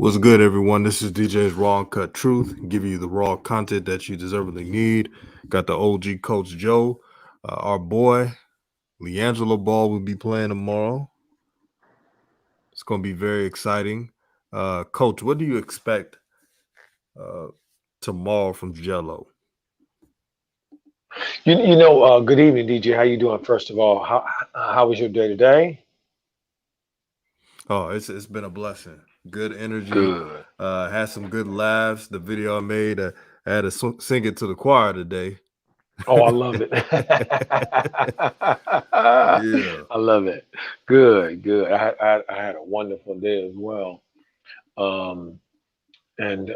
What's good, everyone? This is DJ's Raw and Cut Truth, giving you the raw content that you deservedly need. Got the OG Coach Joe, our boy Liangelo Ball will be playing tomorrow. It's going to be very exciting. Coach, what do you expect tomorrow from Jello? Good evening, DJ. How you doing? First of all, how was your day today? Oh, it's been a blessing. Good energy. Good. Had some good laughs. The video I made, I had to sing it to the choir today. Oh, I love it. Yeah. I love it. Good, good. I had a wonderful day as well. Um, and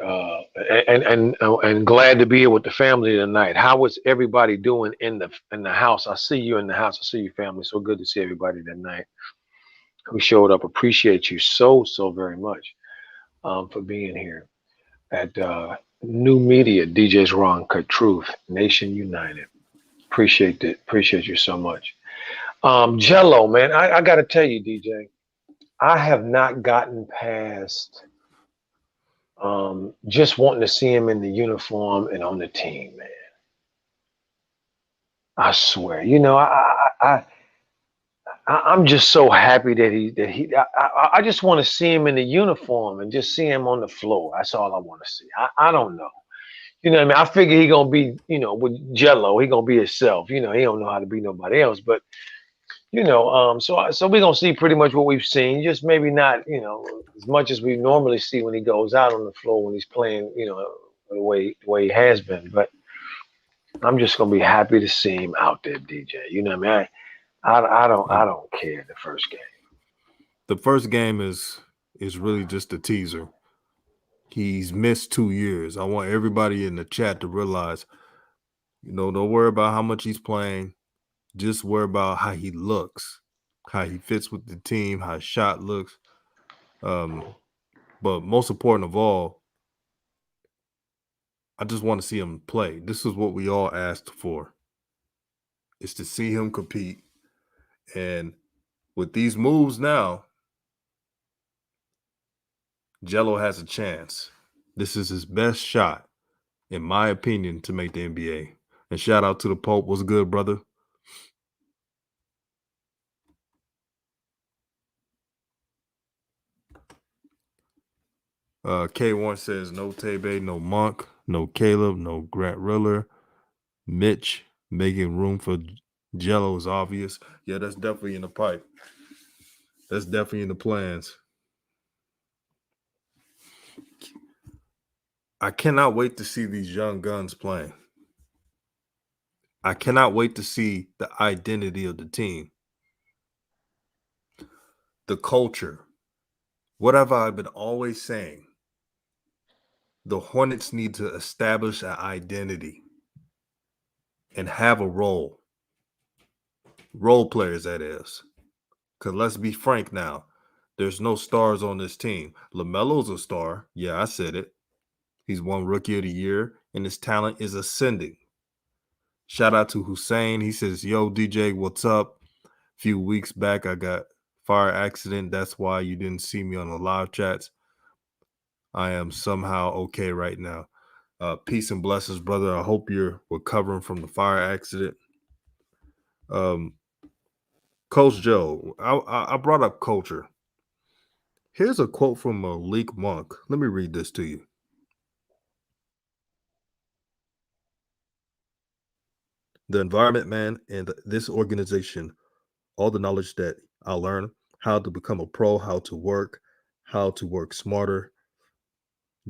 glad to be here with the family tonight. How was everybody doing in the house? I see you in the house. I see your family. So good to see everybody tonight who showed up. Appreciate you so very much for being here at New Media, DJ's Wrong Cut Truth, Nation United. Appreciate it. Appreciate you so much. Jello, man, I got to tell you, DJ, I have not gotten past just wanting to see him in the uniform and on the team, man. I swear, I'm just so happy I just want to see him in the uniform and just see him on the floor. That's all I want to see. I don't know. You know what I mean? I figure he gonna be, with Jello, he gonna be himself. He don't know how to be nobody else. But so we're gonna see pretty much what we've seen, just maybe not, as much as we normally see when he goes out on the floor when he's playing, the way he has been. But I'm just gonna be happy to see him out there, DJ. You know what I mean? I don't care the first game. The first game is really just a teaser. He's missed 2 years. I want everybody in the chat to realize, don't worry about how much he's playing. Just worry about how he looks, how he fits with the team, how his shot looks. But most important of all, I just want to see him play. This is what we all asked for, is to see him compete. And with these moves now, Jello has a chance. This is his best shot, in my opinion, to make the NBA. And shout out to the Pope. What's good, brother? K1 says no Tebe, no Monk, no Caleb, no Grant Riller, Mitch making room for Jello is obvious. Yeah, that's definitely in the pipe. That's definitely in the plans. I cannot wait to see these young guns playing. I cannot wait to see the identity of the team, the culture. What have I been always saying? The Hornets need to establish an identity and have a role. Role players, that is. Because let's be frank now, there's no stars on this team. Lamelo's a star. Yeah, I said it. He's won Rookie of the Year, and his talent is ascending. Shout out to Hussein. He says, yo, DJ, what's up? A few weeks back, I got fire accident. That's why you didn't see me on the live chats. I am somehow okay right now. Peace and blessings, brother. I hope you're recovering from the fire accident. Coach Joe, I brought up culture. Here's a quote from Malik Monk. Let me read this to you. The environment, man, and this organization, all the knowledge that I learned, how to become a pro, how to work smarter,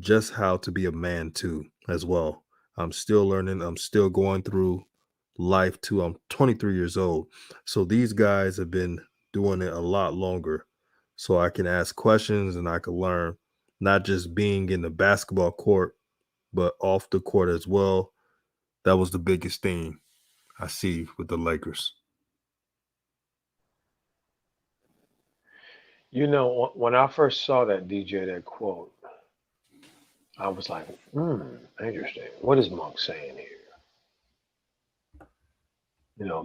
just how to be a man too, as well. I'm still learning. I'm still going through life too. I'm 23 years old. So these guys have been doing it a lot longer. So I can ask questions and I can learn, not just being in the basketball court, but off the court as well. That was the biggest thing I see with the Lakers. When I first saw that DJ, that quote, I was like, interesting. What is Monk saying here?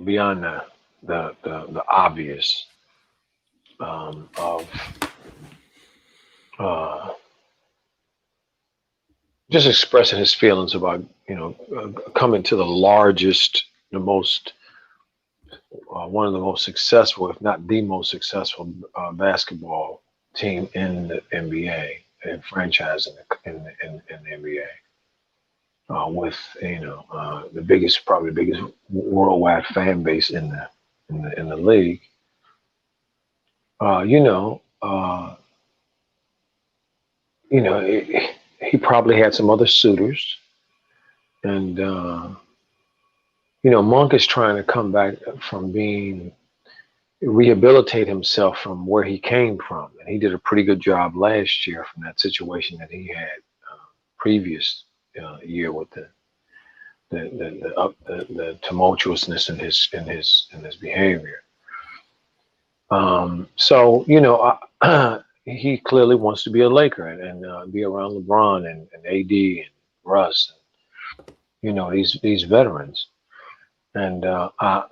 Beyond the obvious of uh, just expressing his feelings about coming to the largest, the most one of the most successful, if not the most successful, basketball team in the NBA and franchise in the NBA, with the biggest, probably the biggest worldwide fan base in the league. Uh, you know, uh, he probably had some other suitors, and Monk is trying to come back from being rehabilitate himself from where he came from, and he did a pretty good job last year from that situation that he had previous year with the tumultuousness in his behavior. So he clearly wants to be a Laker and be around LeBron and AD and Russ, and, these veterans. And I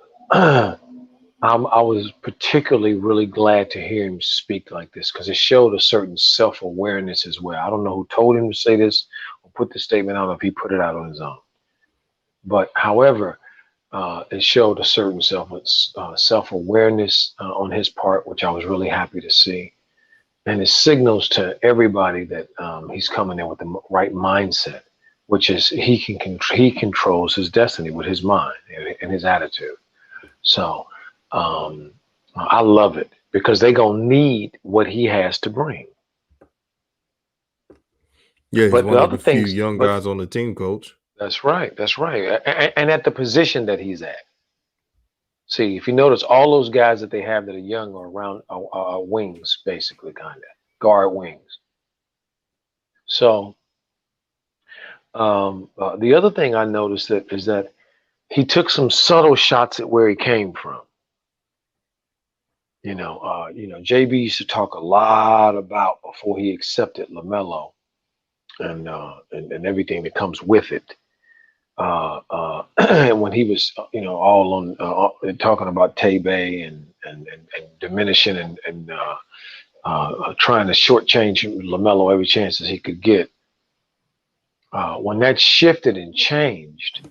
was particularly really glad to hear him speak like this because it showed a certain self-awareness as well. I don't know who told him to say this or put the statement out, or if he put it out on his own. But however, it showed a certain self-awareness on his part, which I was really happy to see. And it signals to everybody that he's coming in with the right mindset, which is he controls his destiny with his mind and his attitude. So I love it because they're gonna need what he has to bring. Yeah, he's But one the of other the few things, young but guys on the team, coach. that's right, and at the position that he's at. See, if you notice, all those guys that they have that are young are around wings, basically, kind of guard wings. So the other thing I noticed is that he took some subtle shots at where he came from. JB used to talk a lot about before he accepted Lamelo and everything that comes with it. And when he was, all on talking about Tay-Bay and diminishing and trying to shortchange Lamelo every chance that he could get. When that shifted and changed,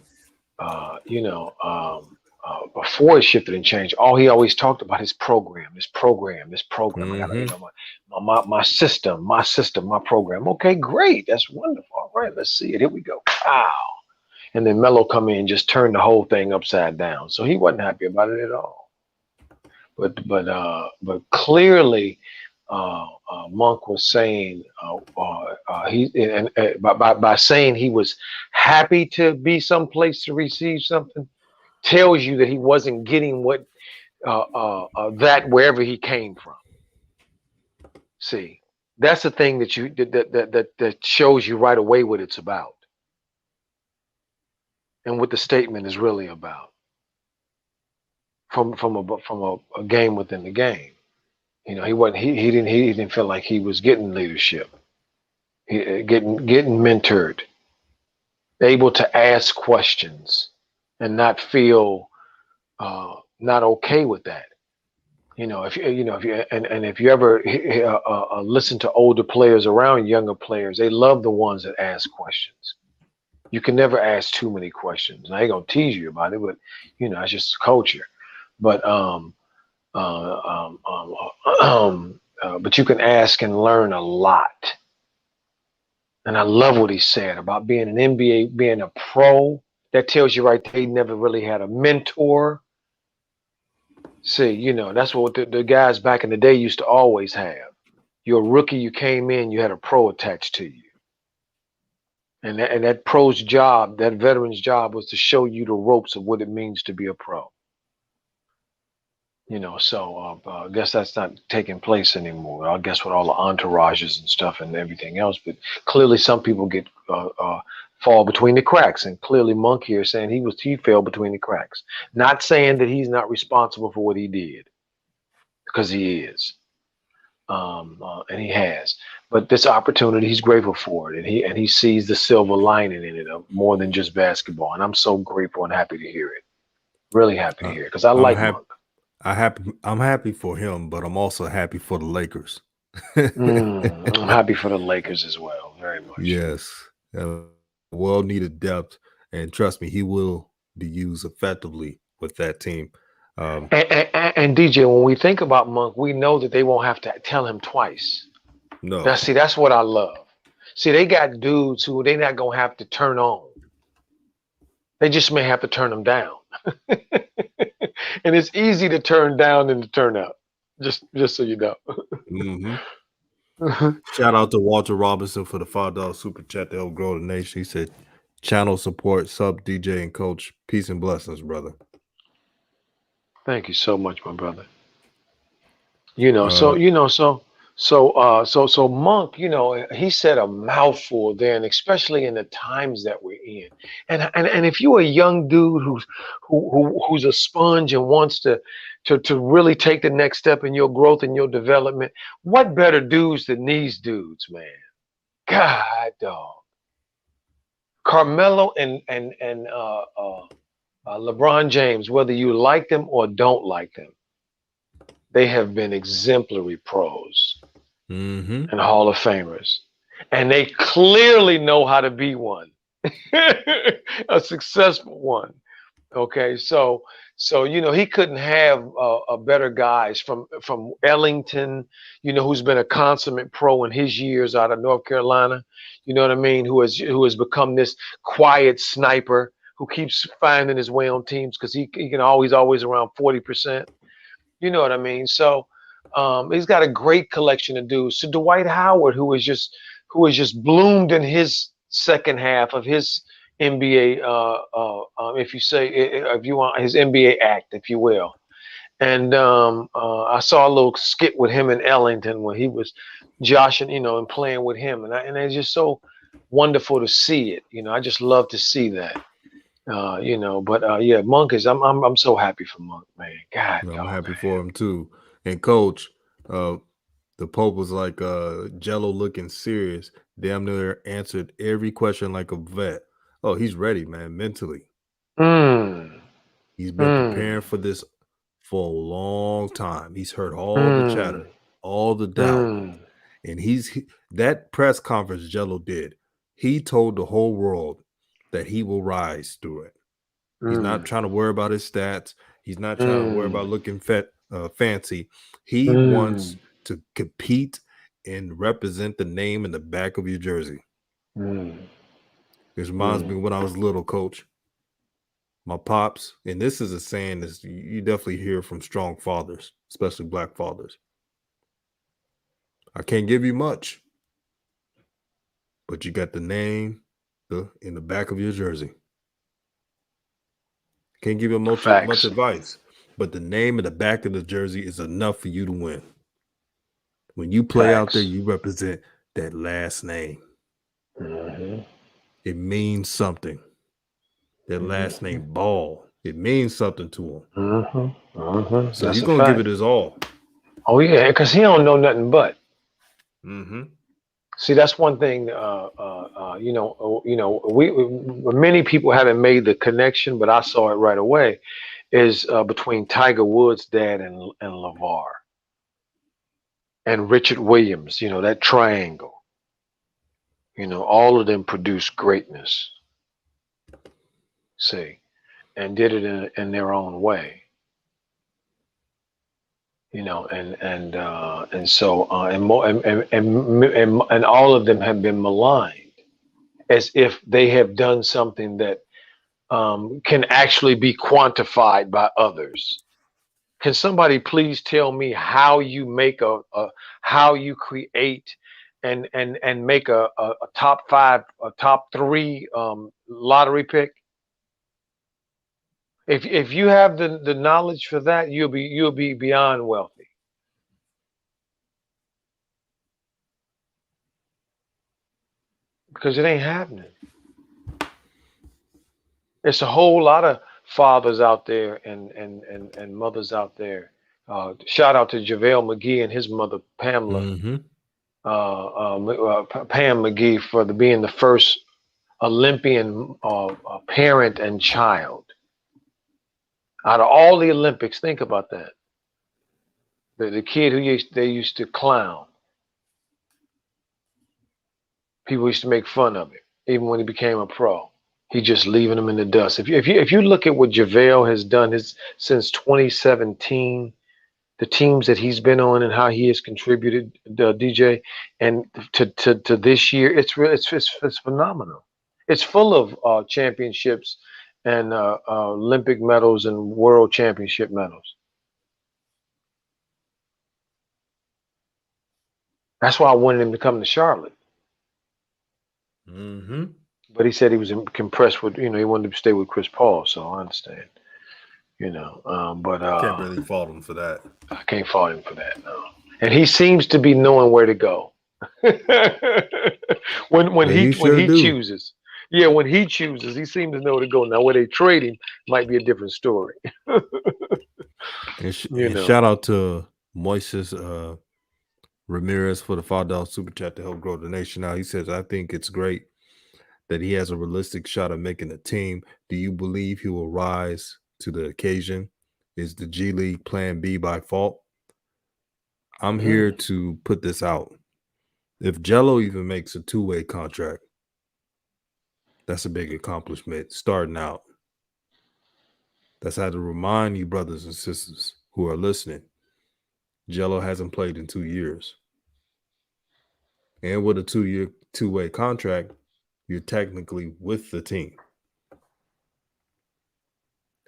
before it shifted and changed, all he always talked about is program, this program, this program. I got my system, my program. Okay, great, that's wonderful. All right, let's see it. Here we go. Wow. And then Melo come in and just turned the whole thing upside down. So he wasn't happy about it at all. But clearly, Monk was saying by saying he was happy to be someplace to receive something, tells you that he wasn't getting what that wherever he came from. See, that's the thing that shows you right away what it's about and what the statement is really about from a game within the game. He didn't feel like he was getting leadership, getting mentored, able to ask questions and not feel not okay with that. If you ever listen to older players around younger players, they love the ones that ask questions. You can never ask too many questions. Now, they're gonna tease you about it, but it's just culture. But but you can ask and learn a lot. And I love what he said about being an NBA, being a pro. That tells you right there he never really had a mentor. See, that's what the guys back in the day used to always have. You're a rookie, you came in, you had a pro attached to you. And that pro's job, that veteran's job, was to show you the ropes of what it means to be a pro. So I guess that's not taking place anymore. I guess with all the entourages and stuff and everything else. But clearly, some people get fall between the cracks, and clearly, Monk here saying he fell between the cracks. Not saying that he's not responsible for what he did, because he is, and he has. But this opportunity, he's grateful for it, and he sees the silver lining in it of more than just basketball. And I'm so grateful and happy to hear it. Really happy to hear it because I like Monk. I'm happy for him, but I'm also happy for the Lakers. I'm happy for the Lakers as well, very much. Yes. Well needed depth, and trust me, he will be used effectively with that team. And DJ, when we think about Monk, we know that they won't have to tell him twice. Now, No, see, that's what I love. See, they got dudes who they're not gonna have to turn on. They just may have to turn them down. And it's easy to turn down than to turn up. Just so you know. hmm shout out to Walter Robinson for the $5 super chat to help grow the nation. He said, "Channel support, sub DJ and coach. Peace and blessings, brother." Thank you so much, my brother. You know, so Uh, you know, so Monk, he said a mouthful there, and especially in the times that we're in. And if you're a young dude who's a sponge and wants to really take the next step in your growth and your development, what better dudes than these dudes, man? God, dog. Carmelo and LeBron James, whether you like them or don't like them, they have been exemplary pros mm-hmm. and Hall of Famers. And they clearly know how to be one, a successful one. Okay, so he couldn't have a better guys from Ellington, who's been a consummate pro in his years out of North Carolina. You know what I mean? Who has become this quiet sniper who keeps finding his way on teams because he can always around 40%. You know what I mean? So he's got a great collection of dudes. So Dwight Howard, who has just bloomed in his second half of his NBA, if you want his NBA act, if you will. And I saw a little skit with him in Ellington when he was joshing, and playing with him, and it's just so wonderful to see it. I just love to see that. But yeah, Monk is. I'm so happy for Monk, man. God, I'm dog, happy for him too. And coach, uh, the Pope was like Jello looking serious. Damn near answered every question like a vet. Oh, he's ready, man, mentally. man. He's been Mm, preparing for this for a long time. He's heard all the mm, chatter, all the doubt. mm, And that press conference Jello did, he told the whole world that he will rise through it. He's not mm, trying to worry about his stats. He's not trying to worry about mm, looking fancy. He wants mm, to compete and represent the name in the back of your jersey. mm, This reminds me mm. of when I was little, coach. My pops, and this is a saying that you definitely hear from strong fathers, especially black fathers. I can't give you much, but you got the name in the back of your jersey. Can't give you much Facts, advice, but the name in the back of the jersey is enough for you to win. When you play out there, facts. you represent that last name. Hmm. It means something. That last Hmm. name, Ball, it means something to him. Hmm. Hmm. So That's he's a gonna give fact. it his all. Oh yeah, because he don't know nothing but. Mm-hmm. See, that's one thing. Many people haven't made the connection, but I saw it right away. Is between Tiger Woods' dad and LeVar and Richard Williams. That triangle. All of them produced greatness. See, and did it in their own way. And so and all of them have been maligned as if they have done something that can actually be quantified by others. Can somebody please tell me how you make how you create and make a top five, a top three lottery pick? If you have the knowledge for that, you'll be beyond wealthy because it ain't happening. It's a whole lot of fathers out there and mothers out there. Shout out to JaVale McGee and his mother Pamela, Mm-hmm. Pam McGee for being the first Olympian parent and child out of all the Olympics. Think about that. The kid they used to clown, people used to make fun of it. even when he became a pro. He just leaving them in the dust. If you look at what JaVale has done since 2017, the teams that he's been on and how he has contributed, DJ, and to this year, it's phenomenal. It's full of championships and Olympic medals and world championship medals. That's why I wanted him to come to Charlotte. Mm-hmm. But he said he was impressed with, he wanted to stay with Chris Paul. So I understand, but Can't really fault him for that. I can't fault him for that. No. And he seems to be knowing where to go. when You sure he do. chooses. Yeah, when he chooses, he seems to know where to go. Now, where they trade him might be a different story. And know. shout out to Moises Ramirez for the $5 super chat to help grow the nation out. He says, I think it's great that he has a realistic shot of making a team. Do you believe he will rise to the occasion? Is the G League plan B by fault? I'm here to put this out. If Jello even makes a two-way contract, that's a big accomplishment starting out. That's how to remind you, brothers and sisters who are listening. Jello hasn't played in 2 years. And with a two-way contract, you're technically with the team.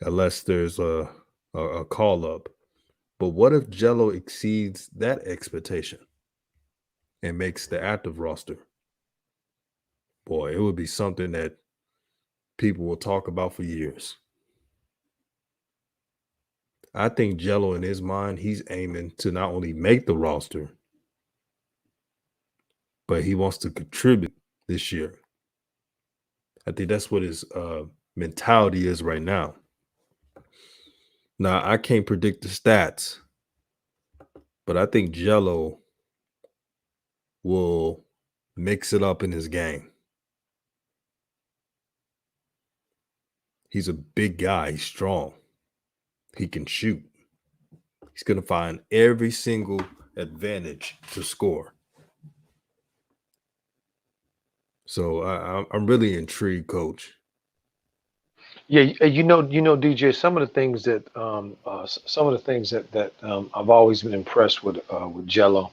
Unless there's a call up. But what if Jello exceeds that expectation and makes the active roster? Boy, it would be something that people will talk about for years. I think Jello, in his mind, he's aiming to not only make the roster, but he wants to contribute this year. I think that's what his mentality is right now. Now, I can't predict the stats, but I think Jello will mix it up in his game. He's a big guy. He's strong. He can shoot. He's going to find every single advantage to score. So I'm really intrigued, Coach. Yeah, DJ. Some of the things that I've always been impressed with Jello,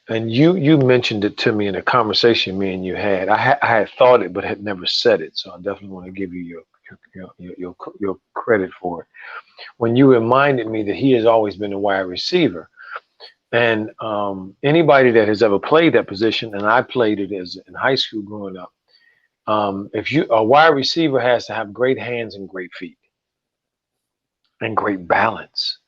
and you mentioned it to me in a conversation me and you had. I had thought it, but had never said it. So I definitely want to give you your credit for it. When you reminded me that he has always been a wide receiver, and anybody that has ever played that position, and I played it in high school growing up. If a wide receiver has to have great hands and great feet and great balance.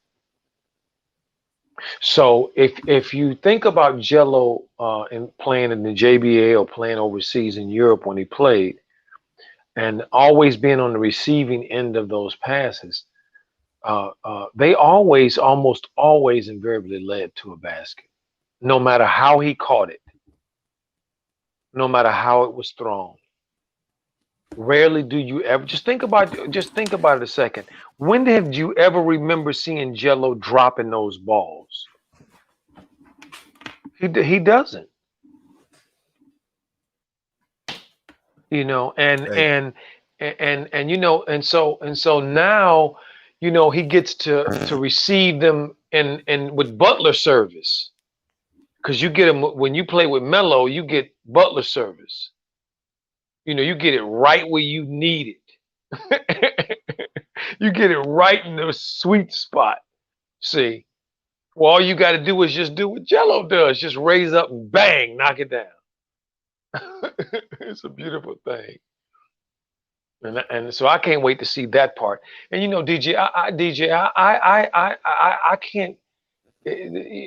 So if you think about Jello in playing in the JBA or playing overseas in Europe when he played, and always being on the receiving end of those passes, they almost always invariably led to a basket, no matter how he caught it, no matter how it was thrown. Rarely do you ever just think about it a second. When have you ever remember seeing Jello dropping those balls? He doesn't. And so now, he gets to receive them and with Butler service. Because you get him when you play with Melo, you get Butler service. You get it right where you need it. You get it right in the sweet spot. See, well, all you got to do is just do what Jello does. Just raise up and bang, knock it down. It's a beautiful thing. And so I can't wait to see that part. And DJ, I can't.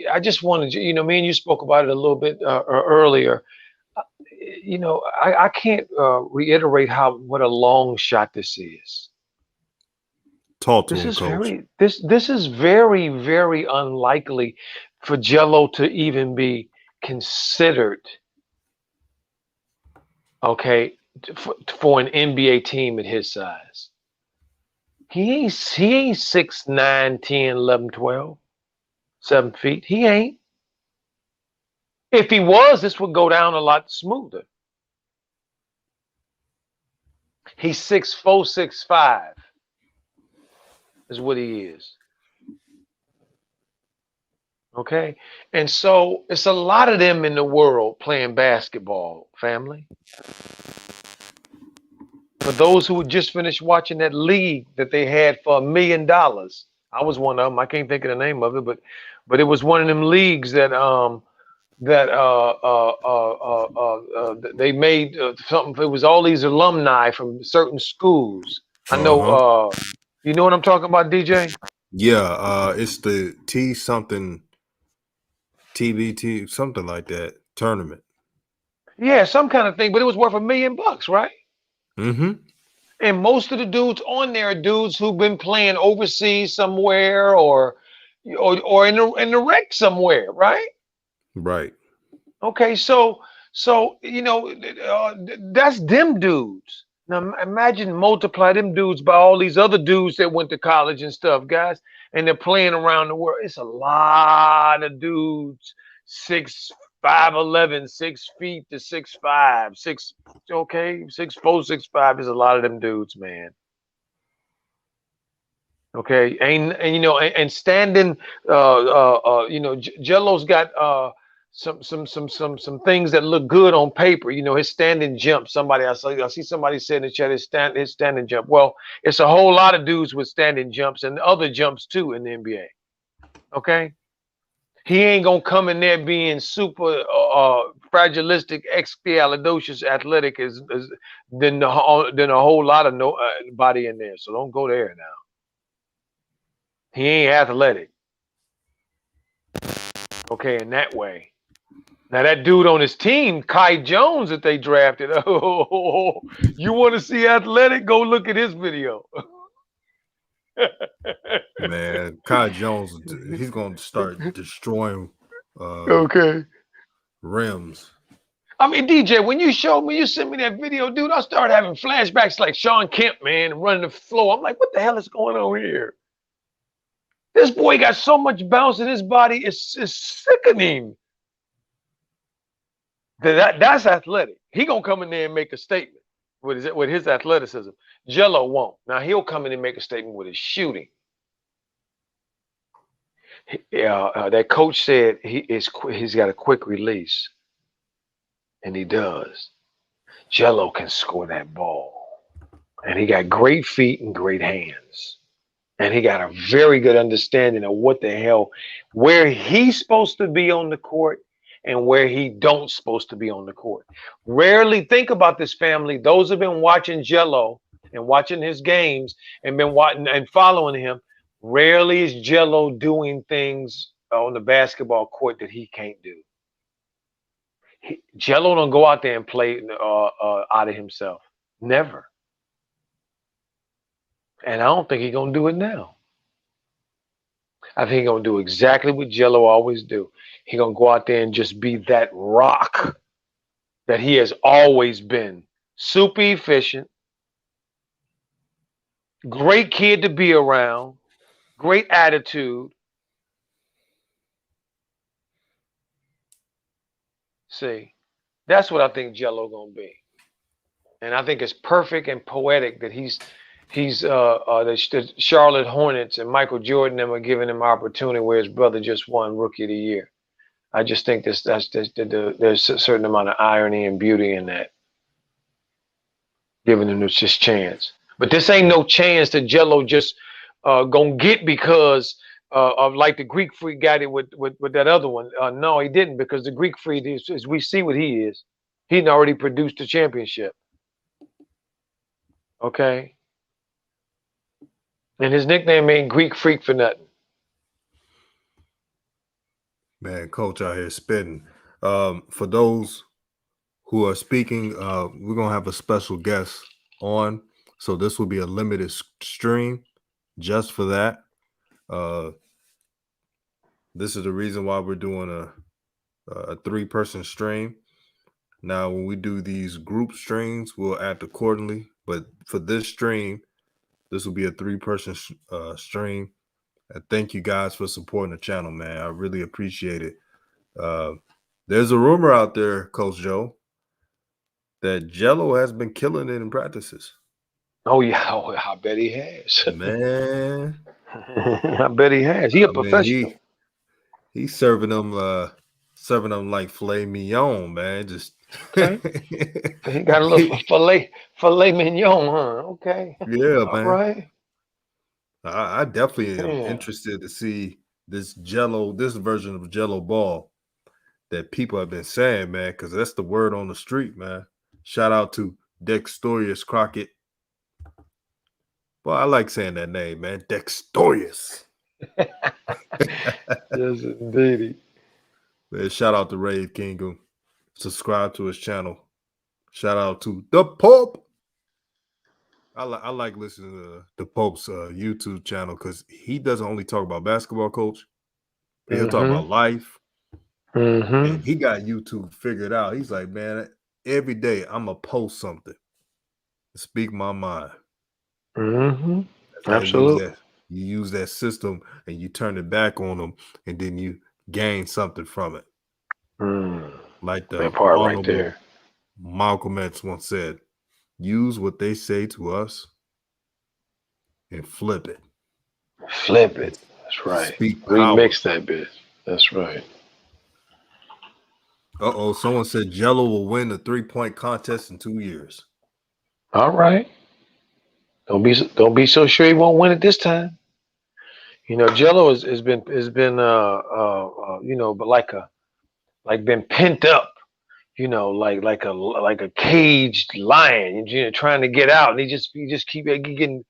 I just wanted me and you spoke about it a little bit earlier. I can't reiterate what a long shot this is. Talk to him, Coach. This is very, very unlikely for Jello to even be considered. Okay, for an NBA team at his size. He ain't 6'9", 10, 11, 12, 7 feet. He ain't. If he was, this would go down a lot smoother. He's 6'4", 6'5", is what he is. Okay, and so it's a lot of them in the world playing basketball. Family. For those who just finished watching that league that they had for $1 million, I was one of them. I can't think of the name of it, but it was one of them leagues that they made something. It was all these alumni from certain schools. I know. Uh-huh. You know what I'm talking about, DJ? Yeah, it's the T something TBT, something like that tournament. Yeah, some kind of thing. But it was worth $1 million, right? Mm-hmm. And most of the dudes on there are dudes who've been playing overseas somewhere or in the rec somewhere, right? Right. Okay, so that's them dudes. Now imagine multiply them dudes by all these other dudes that went to college and stuff, guys, and they're playing around the world. It's a lot of dudes, 6'5", 6 feet to 6'5", okay, 6'4", 6'5" is a lot of them dudes, man. Okay, and standing, Jello's got some things that look good on paper. You know, his standing jump. I see somebody said in the chat his standing jump. Well, it's a whole lot of dudes with standing jumps and other jumps too in the NBA. Okay, he ain't gonna come in there being super fragilistic, expialidocious, athletic as than a whole lot of body in there. So don't go there now. He ain't athletic. Okay, in that way. Now that dude on his team, Kai Jones, that they drafted. Oh, you want to see athletic? Go look at his video. Man, Kai Jones, he's going to start destroying Okay. rims. I mean, DJ, when you sent me that video, dude, I started having flashbacks like Sean Kemp, man, running the floor. I'm like, what the hell is going on here? This boy got so much bounce in his body, it's sickening. That's athletic. He gonna come in there and make a statement with his athleticism. Jello won't. Now he'll come in and make a statement with his shooting. That coach said he's got a quick release, and he does. Jello can score that ball, and he got great feet and great hands, and he got a very good understanding of what the hell, where he's supposed to be on the court and where he don't supposed to be on the court. Rarely think about this, family. Those have been watching Jello and watching his games and been watching and following him. Rarely is Jello doing things on the basketball court that he can't do. Jello don't go out there and play out of himself. Never. And I don't think he's gonna do it now. I think he's gonna do exactly what Jello always do. He's gonna go out there and just be that rock that he has always been. Super efficient, great kid to be around, great attitude. See, that's what I think Jello gonna be. And I think it's perfect and poetic that the Charlotte Hornets and Michael Jordan them are giving him opportunity where his brother just won Rookie of the Year. I just think there's a certain amount of irony and beauty in that, giving him this chance. But this ain't no chance that Jello just gonna get because of like the Greek Freak got it with that other one. No, he didn't, because the Greek Freak is we see what he is. He'd already produced the championship. Okay. And his nickname ain't Greek Freak for nothing. Man, coach out here spitting. For those who are speaking, we're going to have a special guest on. So this will be a limited stream just for that. This is the reason why we're doing a 3-person stream. Now, when we do these group streams, we'll act accordingly. But for this stream, this will be a 3-person stream. And thank you guys for supporting the channel, man. I really appreciate it. There's a rumor out there, Coach Joe, that Jello has been killing it in practices. Oh yeah, oh, I bet he has. Man, I bet he has. He a I mean, professional. he's serving them like filet mignon, man. Just Okay. He got a little filet mignon, huh? Okay. yeah, All man. right. I definitely am Yeah. interested to see this version of Jello ball that people have been saying, man, because that's the word on the street, man. Shout out to Dextorius Crockett. Well, I like saying that name, man. Dextorius. Yes, indeed. Man, shout out to Ray Kingdom. Subscribe to his channel. Shout out to the Pope. I like listening to the Pope's YouTube channel because he doesn't only talk about basketball, coach, but he'll talk Mm-hmm. about life. Mm-hmm. And he got YouTube figured out. He's like, man, every day I'm going to post something to speak my mind. Mm-hmm. That's how you use Absolutely. that. You use that system and you turn it back on them, and then you gain something from it. Mm. Like the That part right Honorable there. Malcolm X once said, use what they say to us and flip it Flip and it. That's right. speak power. Remix that bitch. That's right. Uh-oh, someone said Jello will win the 3-point contest in 2 years. All right. Don't be so sure he won't win it this time. You know, Jello has been but like been pent up. You know, like a caged lion. You know, trying to get out, and he just keep getting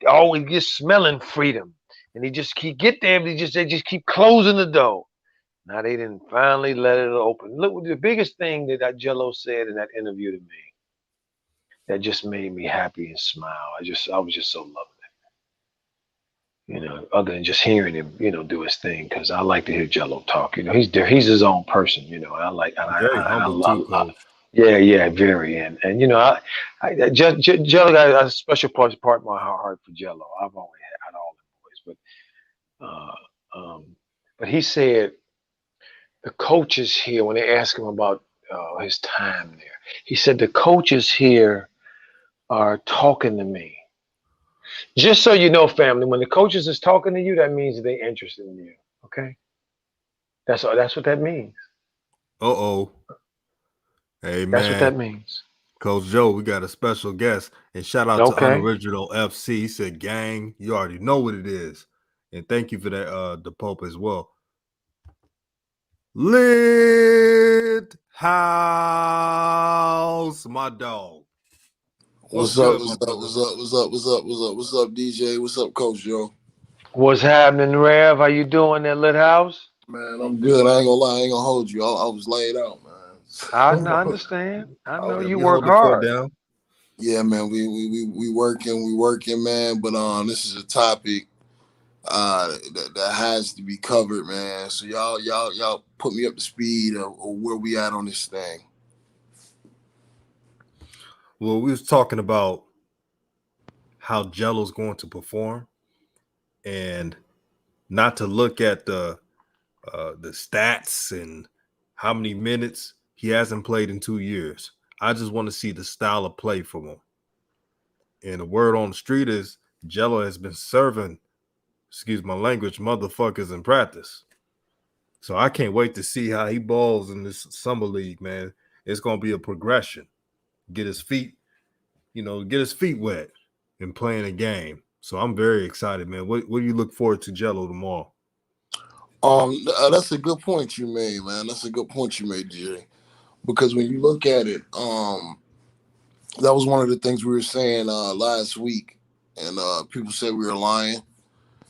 always just smelling freedom, and he just keep get there, but they just keep closing the door. Now they didn't finally let it open. Look, the biggest thing that Jello said in that interview to me that just made me happy and smile. I was just so loving it. You know, other than just hearing him, do his thing, because I like to hear Jello talk. You know, he's there. He's his own person. You know, and I like Very and humble too, coach. yeah, yeah, very, and Jello got a special part of my heart for Jello. I've always had all the boys, but he said the coaches here when they asked him about his time there, he said the coaches here are talking to me. Just so you know, family, when the coaches is talking to you, that means they interested in you. Okay, that's what that means. Uh-oh. Hey, That's what man. that means. Coach Joe, we got a special guest. And shout out to Okay. Unoriginal FC. He said, gang, you already know what it is. And thank you for that, the Pope as well. Lit House, my dog. What's What's up? good, my What's up? brother? What's up? What's up? What's up? What's up? What's up, DJ? What's up, Coach Joe? What's happening, Rev? How you doing, that lit house? Man, I'm good. I ain't gonna lie. I ain't gonna hold you. I was laid out, man. I understand. I know Yeah, you we work hold the fort hard. down. Yeah, man. We working, man. But this is a topic that has to be covered, man. So y'all put me up to speed of where we at on this thing. Well, we was talking about how Jello's going to perform and not to look at the stats and how many minutes he hasn't played in 2 years. I just want to see the style of play from him. And the word on the street is Jello has been serving, excuse my language, motherfuckers in practice. So I can't wait to see how he balls in this summer league, man. It's gonna be a progression. Get his feet, get his feet wet and playing a game. So I'm very excited, man. What do you look forward to Jello tomorrow? That's a good point you made, man. That's a good point you made, DJ. Because when you look at it, that was one of the things we were saying last week, and people said we were lying,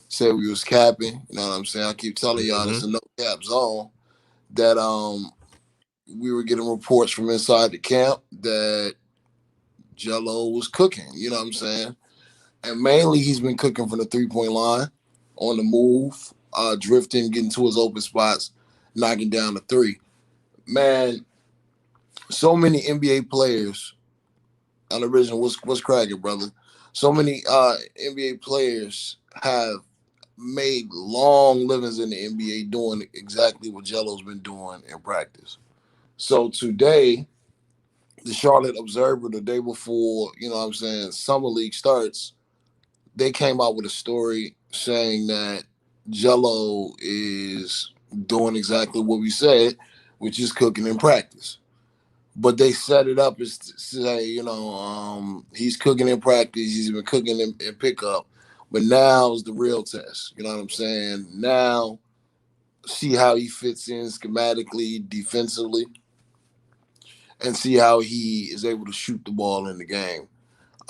said we was capping. You know what I'm saying? I keep telling y'all Mm-hmm. it's a no cap zone. That we were getting reports from inside the camp that Jello was cooking. You know what I'm saying? And mainly he's been cooking from the 3 point line, on the move, drifting, getting to his open spots, knocking down the three. Man, so many NBA players. On the original, what's cracking, brother? So many NBA players have made long livings in the NBA doing exactly what Jello's been doing in practice. So today, the Charlotte Observer the day before, Summer League starts, they came out with a story saying that Jello is doing exactly what we said, which is cooking in practice. But they set it up as to say, he's cooking in practice, he's been cooking in pickup, but now is the real test. You know what I'm saying? Now, see how he fits in schematically, defensively, and see how he is able to shoot the ball in the game.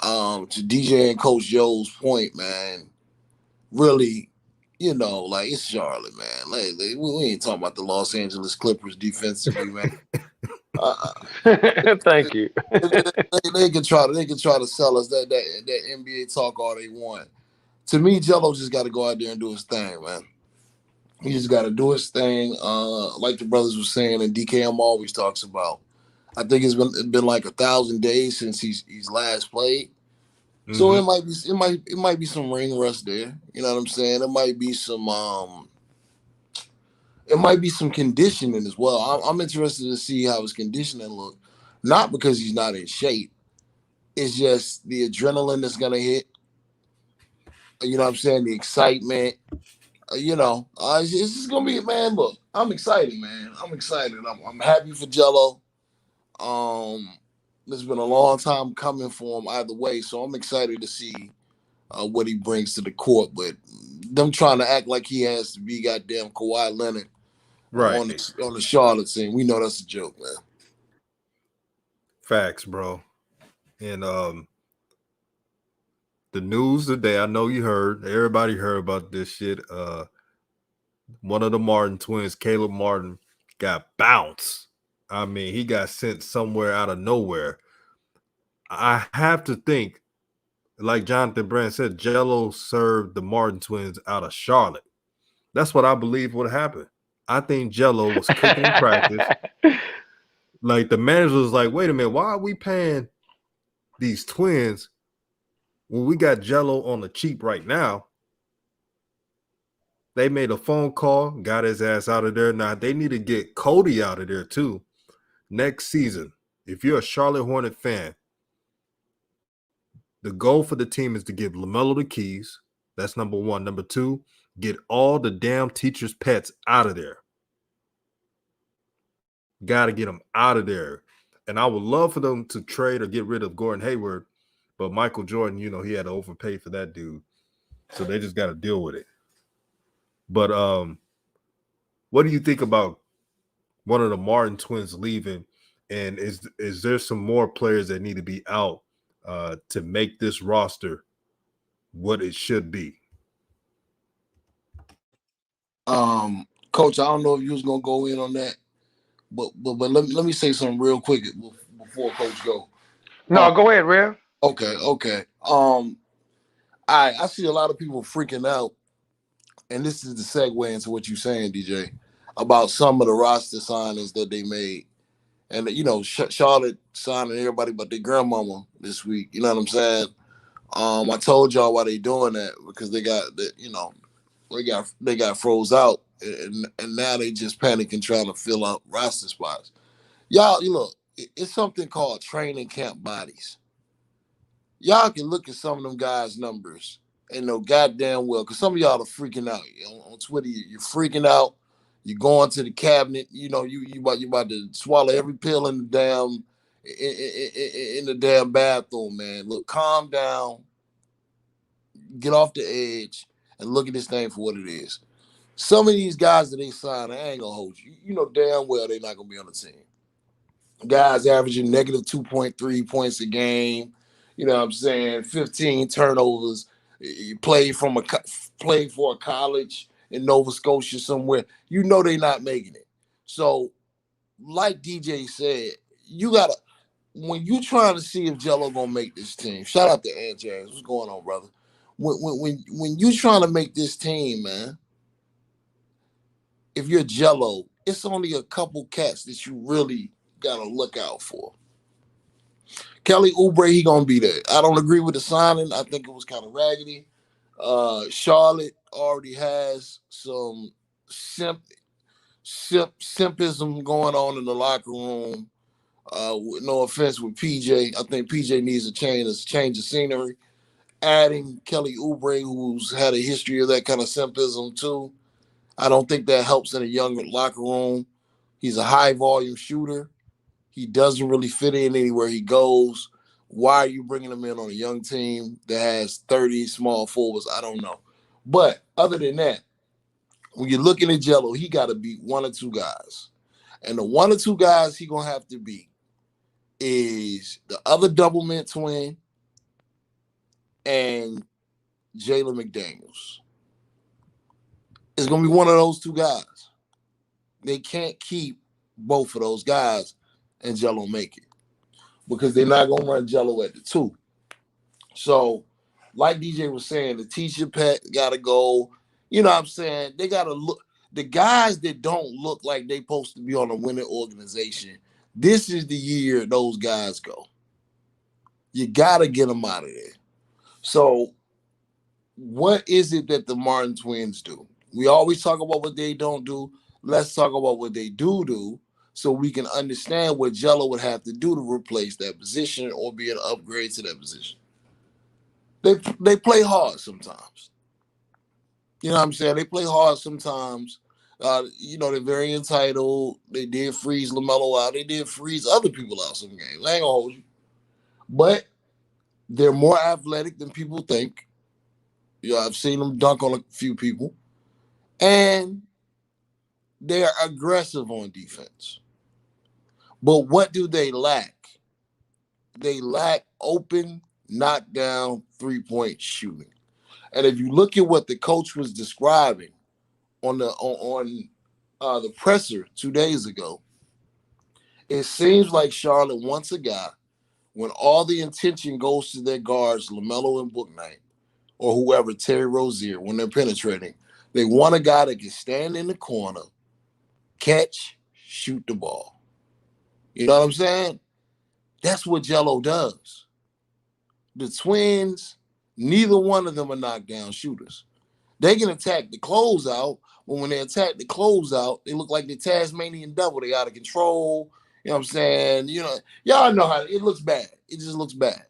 To DJ and Coach Joe's point, man, really, like it's Charlotte, man. We ain't talking about the Los Angeles Clippers defensively, man. Thank you. They can try to sell us that NBA talk all they want. To me, Jello just got to go out there and do his thing, man. He just got to do his thing, like the brothers were saying, and DKM always talks about. I think it's been like 1,000 days since he's last played. So it might be some ring rust there. You know what I'm saying? It might be some conditioning as well. I'm interested to see how his conditioning look. Not because he's not in shape. It's just the adrenaline that's gonna hit. You know what I'm saying? The excitement. It's just gonna be, man. Look, I'm excited, man. I'm excited. I'm happy for Jello. It's been a long time coming for him either way, so I'm excited to see what he brings to the court. But them trying to act like he has to be goddamn Kawhi Leonard on the Charlotte team, we know that's a joke, man. Facts, bro. And the news today, I know you heard, everybody heard about this shit. One of the Martin twins, Caleb Martin, got bounced. I mean, he got sent somewhere out of nowhere. I have to think, like Jonathan Brand said, Jello served the Martin twins out of Charlotte. That's what I believe would happen. I think Jello was cooking in practice. Like the manager was like, wait a minute, why are we paying these twins when we got Jello on the cheap right now? They made a phone call, got his ass out of there. Now they need to get Cody out of there too. Next season, if you're a Charlotte Hornet fan, the goal for the team is to give Lamelo the keys. That's number one. Number two, get all the damn teachers' pets out of there. Got to get them out of there. And I would love for them to trade or get rid of Gordon Hayward, but Michael Jordan, he had to overpay for that dude. So they just got to deal with it. But what do you think about one of the Martin twins leaving? And is there some more players that need to be out to make this roster what it should be? Coach, I don't know if you was gonna go in on that, but let me say something real quick before Coach go. No, go ahead, Rev. Okay. I see a lot of people freaking out, and this is the segue into what you're saying, DJ, about some of the roster signings that they made. And, Charlotte signing everybody but their grandmama this week. You know what I'm saying? I told y'all why they doing that, because they got froze out, and now they just panicking trying to fill up roster spots. Y'all, it's something called training camp bodies. Y'all can look at some of them guys' numbers and know goddamn well, because some of y'all are freaking out. On Twitter, you're freaking out. You're going to the cabinet. You about to swallow every pill in the damn bathroom, man. Look, calm down. Get off the edge and look at this thing for what it is. Some of these guys that they signed, I ain't gonna hold you. You know damn well they're not gonna be on the team. Guys averaging negative 2.3 points a game. You know what I'm saying? 15 turnovers. You played for a college in Nova Scotia somewhere. You know they're not making it. So, like DJ said, you gotta, when you trying to see if Jello gonna make this team. Shout out to Aunt James. What's going on, brother? When you trying to make this team, man, if you're Jello, it's only a couple cats that you really gotta look out for. Kelly Oubre, he gonna be there. I don't agree with the signing. I think it was kind of raggedy. Charlotte already has some simpism going on in the locker room. No offense with PJ. I think PJ needs a change of scenery. Adding Kelly Oubre, who's had a history of that kind of simpism too. I don't think that helps in a young locker room. He's a high volume shooter. He doesn't really fit in anywhere he goes. Why are you bringing him in on a young team that has 30 small forwards? I don't know. But other than that, when you're looking at Jello, he got to beat one or two guys. And the one or two guys he going to have to beat is the other double mint twin and Jalen McDaniels. It's going to be one of those two guys. They can't keep both of those guys and Jello make it because they're not going to run Jello at the two. So, like DJ was saying, the teacher pet got to go. You know what I'm saying? They got to look. The guys that don't look like they supposed to be on a winning organization, this is the year those guys go. You got to get them out of there. So, what is it that the Martin twins do? We always talk about what they don't do. Let's talk about what they do so we can understand what Jello would have to do to replace that position or be an upgrade to that position. They play hard sometimes. You know what I'm saying? They play hard sometimes. They're very entitled. They did freeze Lamelo out. They did freeze other people out some games. I ain't gonna hold you. But they're more athletic than people think. I've seen them dunk on a few people. And they're aggressive on defense. But what do they lack? They lack open, knockdown, three-point shooting. And if you look at what the coach was describing on the presser 2 days ago, it seems like Charlotte wants a guy when all the attention goes to their guards, Lamelo and Bouknight, or whoever, Terry Rozier, when they're penetrating. They want a guy that can stand in the corner, catch, shoot the ball. You know what I'm saying? That's what Jello does. The twins, neither one of them are knockdown shooters. They can attack the closeout, but when they attack the closeout, they look like the Tasmanian devil. They out of control. You know what I'm saying? Y'all know how it looks bad. It just looks bad.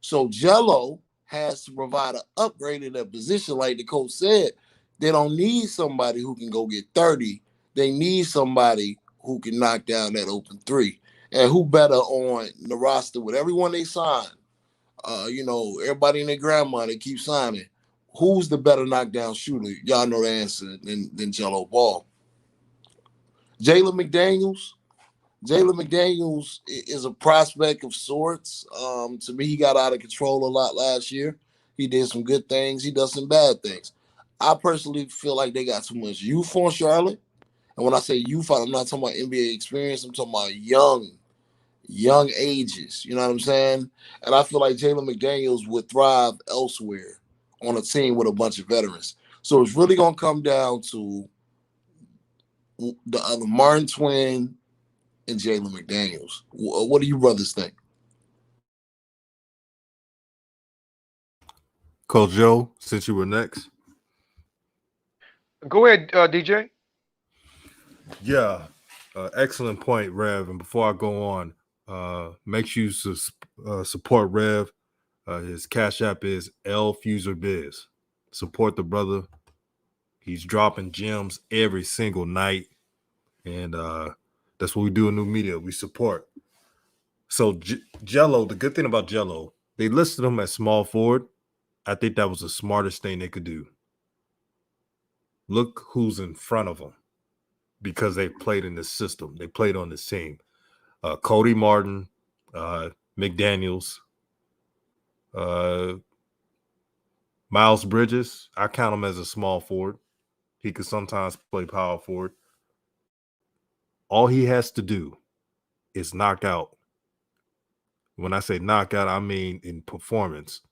So Jello has to provide an upgrade in that position. Like the coach said, they don't need somebody who can go get 30. They need somebody who can knock down that open three. And who better on the roster with everyone they sign? Everybody and their grandma, they keep signing. Who's the better knockdown shooter? Y'all know the answer than Jello Ball. Jalen McDaniels is a prospect of sorts. To me, he got out of control a lot last year. He did some good things. He does some bad things. I personally feel like they got too much youth on Charlotte. And when I say youth, I'm not talking about NBA experience. I'm talking about young ages. You know what I'm saying? And I feel like Jalen McDaniels would thrive elsewhere on a team with a bunch of veterans. So it's really going to come down to the other Martin twin and Jalen McDaniels. What do you brothers think? Coach Joe, since you were next. Go ahead, DJ. Yeah, excellent point, Rev. And before I go on, make sure you support Rev. His Cash App is LFuserBiz. Support the brother. He's dropping gems every single night. And that's what we do in New Media. We support. So Jello, the good thing about Jello, they listed him as small forward. I think that was the smartest thing they could do. Look who's in front of them because they played in this system. They played on this team. Cody Martin, McDaniels, Miles Bridges. I count him as a small forward. He could sometimes play power forward. All he has to do is knock out. When I say knockout, I mean in performance.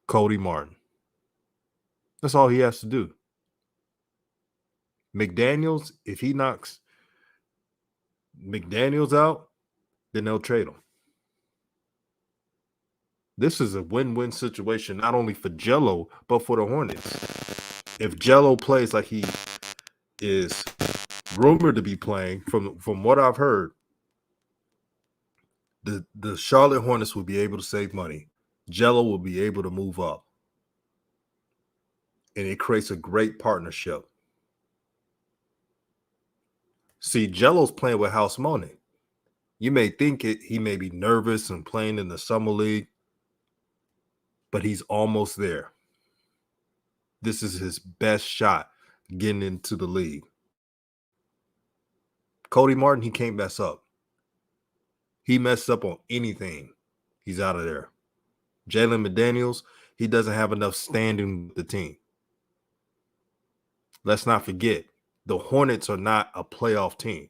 Cody Martin. That's all he has to do. McDaniels, if he knocks McDaniels out, then they'll trade him. This is a win-win situation, not only for Jello, but for the Hornets. If Jello plays like he is rumored to be playing. From what I've heard, the Charlotte Hornets will be able to save money. Jello will be able to move up. And it creates a great partnership. See, Jello's playing with house money. You may think he may be nervous and playing in the summer league, but he's almost there. This is his best shot getting into the league. Cody Martin, he can't mess up. He messed up on anything, he's out of there. Jalen McDaniels, he doesn't have enough standing with the team. Let's not forget, the Hornets are not a playoff team.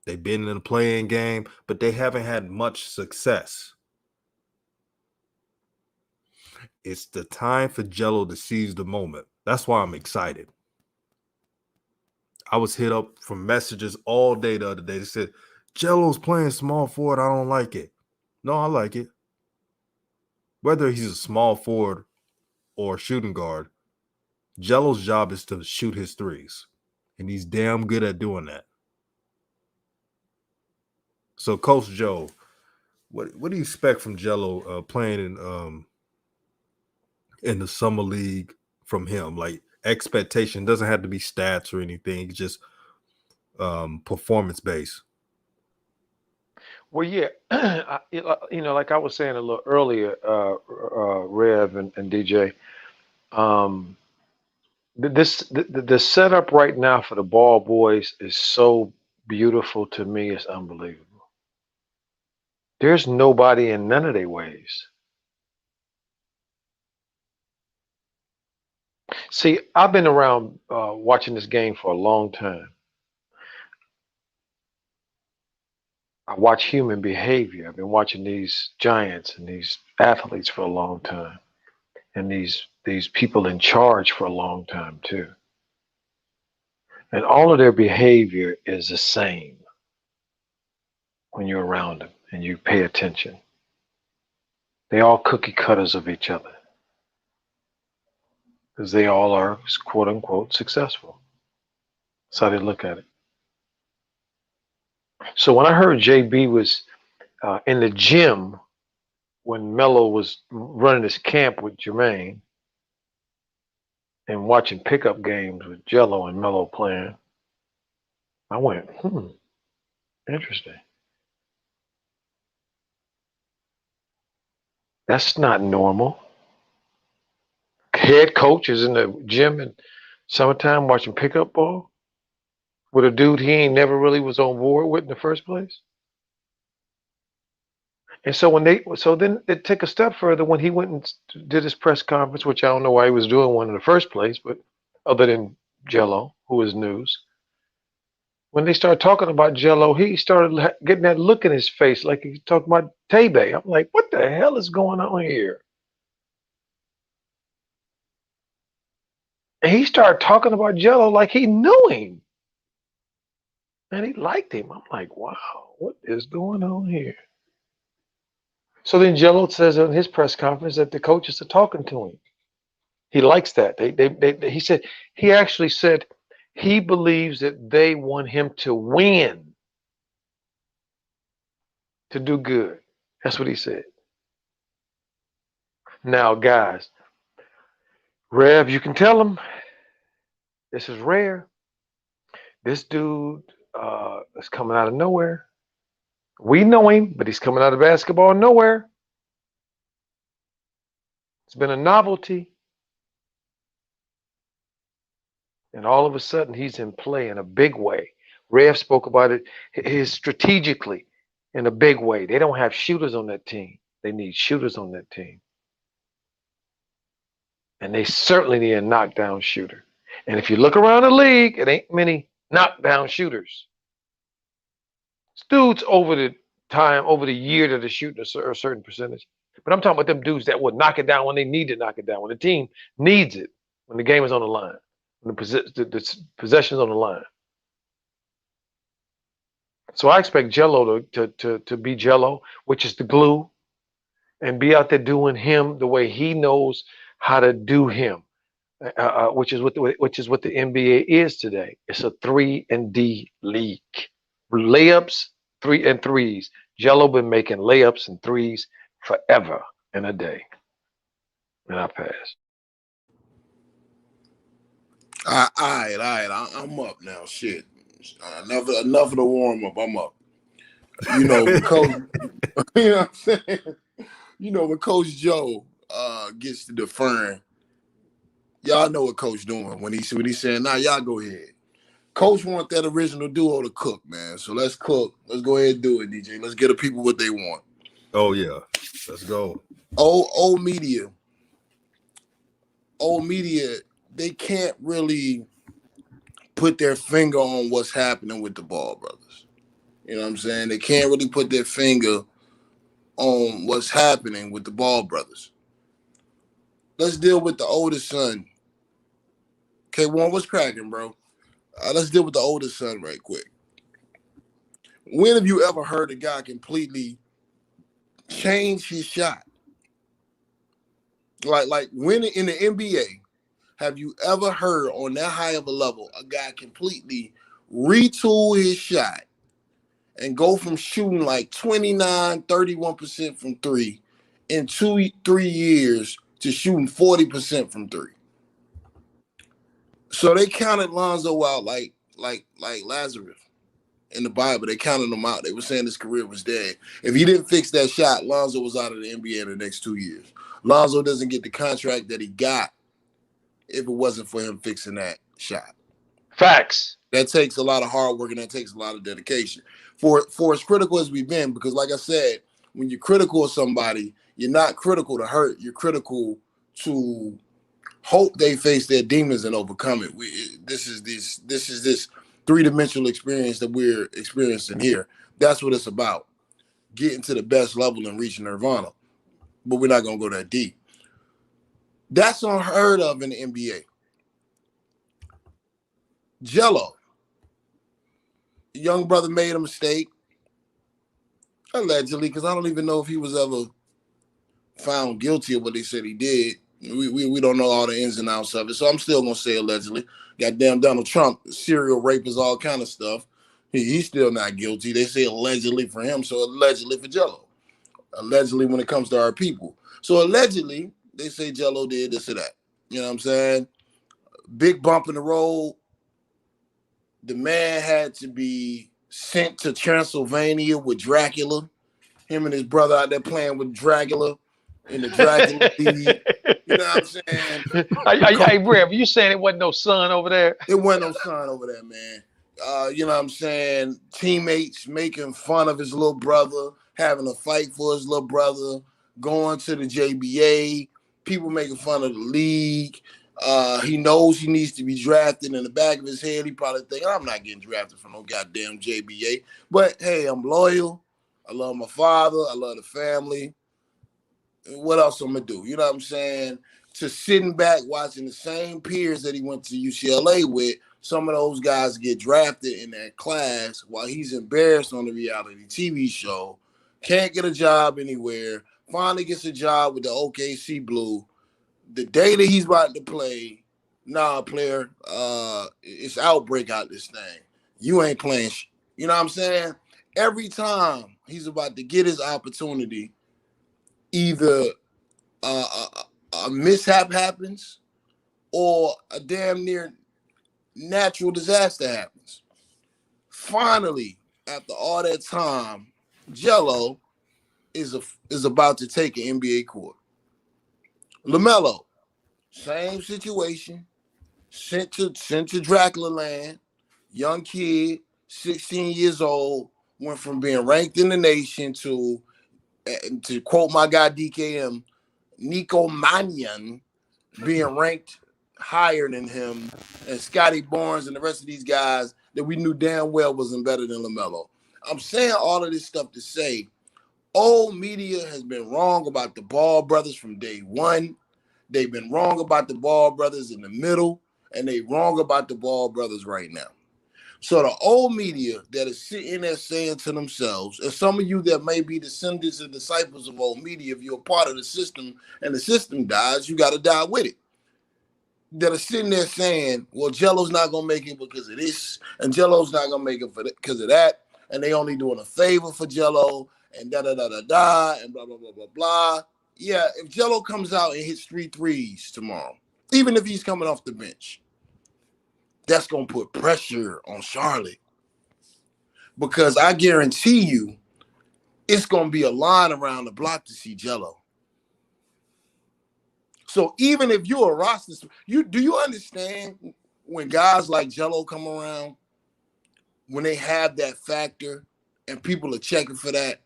They've been in a play-in game, but they haven't had much success. It's the time for Jello to seize the moment. That's why I'm excited. I was hit up from messages all day the other day. They said, Jello's playing small forward. I don't like it. No, I like it. Whether he's a small forward or a shooting guard, Jello's job is to shoot his threes. And he's damn good at doing that. So, Coach Joe, what do you expect from Jello playing in the summer league from him? Like, expectation doesn't have to be stats or anything. It's just performance based. Well, yeah, like I was saying a little earlier, Rev and DJ, the setup right now for the Ball Boys is so beautiful to me. It's unbelievable. There's nobody in none of their ways. See, I've been around watching this game for a long time. I watch human behavior. I've been watching these giants and these athletes for a long time, and these people in charge for a long time too. And all of their behavior is the same when you're around them and you pay attention. They all cookie cutters of each other because they all are quote unquote successful. That's how they look at it. So when I heard JB was in the gym when Melo was running his camp with Jermaine and watching pickup games with Jello and Melo playing, I went, interesting. That's not normal. Head coach is in the gym in summertime watching pickup ball with a dude he ain't never really was on board with in the first place. And so then it took a step further when he went and did his press conference, which I don't know why he was doing one in the first place, but other than Jello, who is news. When they started talking about Jello, he started getting that look in his face like he talked about Tebe. I'm like, what the hell is going on here? And he started talking about Jello like he knew him. And he liked him. I'm like, wow, what is going on here? So then Jello says in his press conference that the coaches are talking to him. He likes that. He said, he actually said he believes that they want him to win, to do good. That's what he said. Now, guys, Rev, you can tell him this is rare. This dude is coming out of nowhere. We know him, but he's coming out of basketball nowhere. It's been a novelty. And all of a sudden, he's in play in a big way. Rev spoke about it his strategically in a big way. They don't have shooters on that team. They need shooters on that team. And they certainly need a knockdown shooter. And if you look around the league, it ain't many knockdown shooters. Dudes over the year that are shooting a certain percentage. But I'm talking about them dudes that will knock it down when they need to knock it down, when the team needs it, when the game is on the line, when the possession is on the line. So I expect Jello to be Jello, which is the glue, and be out there doing him the way he knows how to do him. which is what the NBA is today. It's a 3-and-D league. Layups, 3 and 3s. Jello been making layups and threes forever in a day. And I pass. All right. I'm up now. Shit. Enough of the warm up. I'm up. You know, because you know what I'm saying. You know, when Coach Joe gets to deferring, y'all know what Coach doing when he's saying, "Nah, y'all go ahead." Coach want that original duo to cook, man. So let's cook. Let's go ahead and do it, DJ. Let's get the people what they want. Oh yeah, let's go. Old media, they can't really put their finger on what's happening with the Ball brothers. You know what I'm saying? They can't really put their finger on what's happening with the Ball brothers. Let's deal with the oldest son. K1, what's cracking, bro? Let's deal with the oldest son right quick. When have you ever heard a guy completely change his shot? Like when in the NBA, have you ever heard on that high of a level a guy completely retool his shot and go from shooting like 29, 31% from three in 2-3 years to shooting 40% from three? So they counted Lonzo out like Lazarus in the Bible. They counted him out. They were saying his career was dead. If he didn't fix that shot, Lonzo was out of the NBA in the next 2 years. Lonzo doesn't get the contract that he got if it wasn't for him fixing that shot. Facts. That takes a lot of hard work and that takes a lot of dedication. For as critical as we've been, because like I said, when you're critical of somebody, you're not critical to hurt. You're critical to hope they face their demons and overcome it. This is this three-dimensional experience that we're experiencing here. That's what it's about. Getting to the best level and reaching nirvana. But we're not going to go that deep. That's unheard of in the NBA. Jello. The young brother made a mistake. Allegedly, because I don't even know if he was ever found guilty of what they said he did. We don't know all the ins and outs of it. So I'm still going to say allegedly. Goddamn Donald Trump, serial rapist, all kind of stuff. He's still not guilty. They say allegedly for him, so allegedly for Jello. Allegedly when it comes to our people. So allegedly, they say Jello did this or that. You know what I'm saying? Big bump in the road. The man had to be sent to Transylvania with Dracula. Him and his brother out there playing with Dracula in the Dracula League. You know what I'm saying? Hey, Rev, you saying it wasn't no sun over there? It wasn't no sun over there, man. You know what I'm saying? Teammates making fun of his little brother, having a fight for his little brother, going to the JBA, people making fun of the league. He knows he needs to be drafted. In the back of his head, he probably think, I'm not getting drafted from no goddamn JBA. But hey, I'm loyal. I love my father. I love the family. What else I'm gonna do? You know what I'm saying? To sitting back watching the same peers that he went to UCLA with, some of those guys get drafted in that class while he's embarrassed on the reality TV show, can't get a job anywhere, finally gets a job with the OKC Blue. The day that he's about to play, player, it's outbreak out this thing. You ain't playing. You know what I'm saying? Every time he's about to get his opportunity, either a mishap happens or a damn near natural disaster happens. Finally, after all that time, Jello is about to take an NBA court. Lamelo, same situation, sent to Dracula land, young kid, 16 years old, went from being ranked in the nation to quote my guy DKM, Nico Mannion, being ranked higher than him, and Scotty Barnes and the rest of these guys that we knew damn well wasn't better than LaMelo. I'm saying all of this stuff to say, old media has been wrong about the Ball brothers from day one. They've been wrong about the Ball brothers in the middle, and they wrong about the Ball brothers right now. So the old media that is sitting there saying to themselves, and some of you that may be descendants and disciples of old media, if you're a part of the system and the system dies, you got to die with it. that are sitting there saying, well, Jello's not gonna make it because of this, and Jello's not gonna make it because of that, and they only doing a favor for Jello, and da da da da da, and blah blah blah blah blah. Yeah, if Jello comes out and hits 3 threes tomorrow, even if he's coming off the bench, that's gonna put pressure on Charlotte. Because I guarantee you, it's gonna be a line around the block to see Jello. So even if you're a roster, do you understand when guys like Jello come around, when they have that factor and people are checking for that?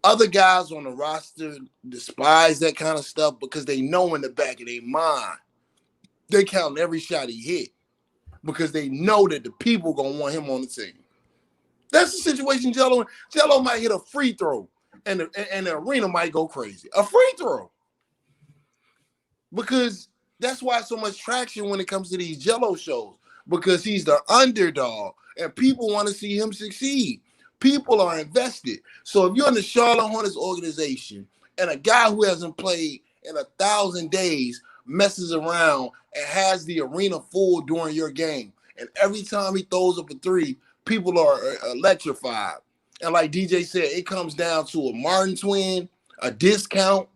Other guys on the roster despise that kind of stuff because they know in the back of their mind, they count every shot he hit because they know that the people gonna want him on the team. That's the situation Jello might hit a free throw and the arena might go crazy. A free throw. Because that's why so much traction when it comes to these Jello shows, because he's the underdog and people want to see him succeed. People are invested. So if you're in the Charlotte Hornets organization and a guy who hasn't played in 1,000 days messes around and has the arena full during your game, and every time he throws up a three, people are electrified. And like DJ said, it comes down to a Martin twin, a discount.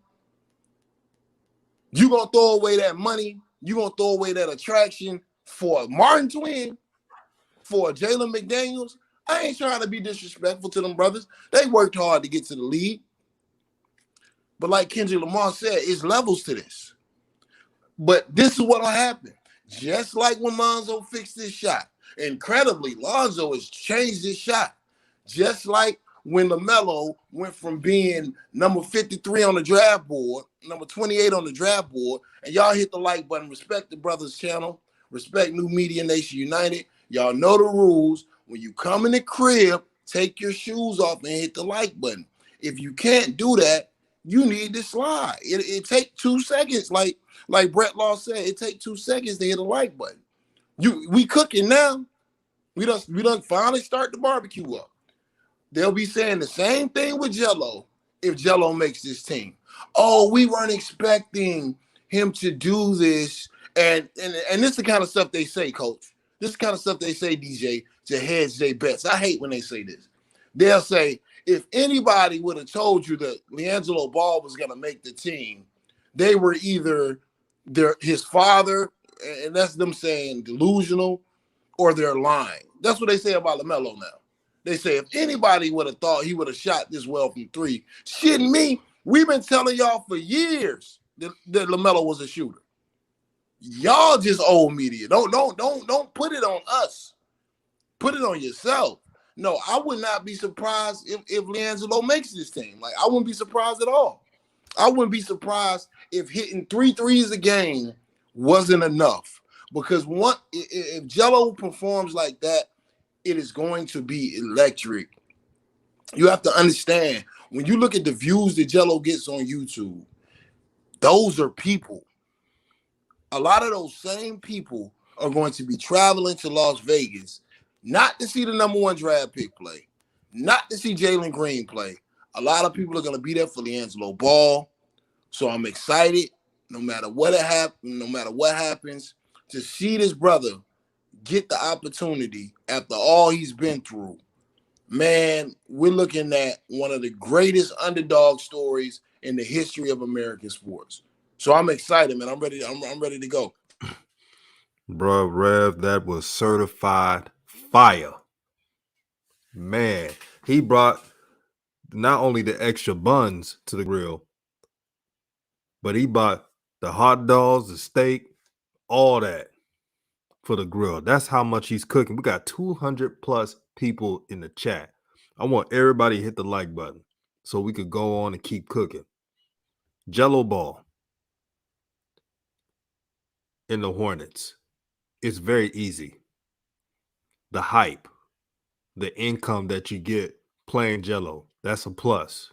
You gonna throw away that money? You gonna throw away that attraction for a Martin twin, for a Jalen McDaniels? I ain't trying to be disrespectful to them brothers. They worked hard to get to the league. But like Kendrick Lamar said, it's levels to this. But this is what'll happen. Just like when Lonzo fixed his shot. Incredibly, Lonzo has changed his shot. Just like when Lamelo went from being number 53 on the draft board, number 28 on the draft board, and y'all hit the like button. Respect the brothers channel. Respect New Media Nation United. Y'all know the rules. When you come in the crib, take your shoes off and hit the like button. If you can't do that, you need to slide. It take 2 seconds. Like Brett Law said, it take 2 seconds to hit a like button. We cooking now. We done finally start the barbecue up. They'll be saying the same thing with Jello if Jello makes this team. Oh, we weren't expecting him to do this. And this is the kind of stuff they say, Coach. This is the kind of stuff they say, DJ, to hedge their bets. I hate when they say this. They'll say, if anybody would have told you that Liangelo Ball was going to make the team, they were either his father, and that's them saying delusional, or they're lying. That's what they say about Lamelo now. They say, if anybody would have thought he would have shot this well from three, shitting me, we've been telling y'all for years that Lamelo was a shooter. Y'all just old media. Don't put it on us. Put it on yourself. No, I would not be surprised if Liangelo makes this team. Like, I wouldn't be surprised at all. I wouldn't be surprised if hitting 3 threes a game wasn't enough. Because if Jello performs like that, it is going to be electric. You have to understand, when you look at the views that Jello gets on YouTube, those are people. A lot of those same people are going to be traveling to Las Vegas, not to see the number 1 draft pick play, not to see Jalen Green play. A lot of people are going to be there for Liangelo Ball. So I'm excited, no matter what happens, to see this brother get the opportunity after all he's been through. Man, we're looking at one of the greatest underdog stories in the history of American sports. So I'm excited, man. I'm ready to go. Bro, Rev, that was certified fire. Man, he brought not only the extra buns to the grill, but he bought the hot dogs, the steak, all that for the grill. That's how much he's cooking. We got 200 plus people in the chat. I want everybody to hit the like button so we could go on and keep cooking. Jello Ball in the Hornets. It's very easy. The hype, the income that you get playing Jello, that's a plus.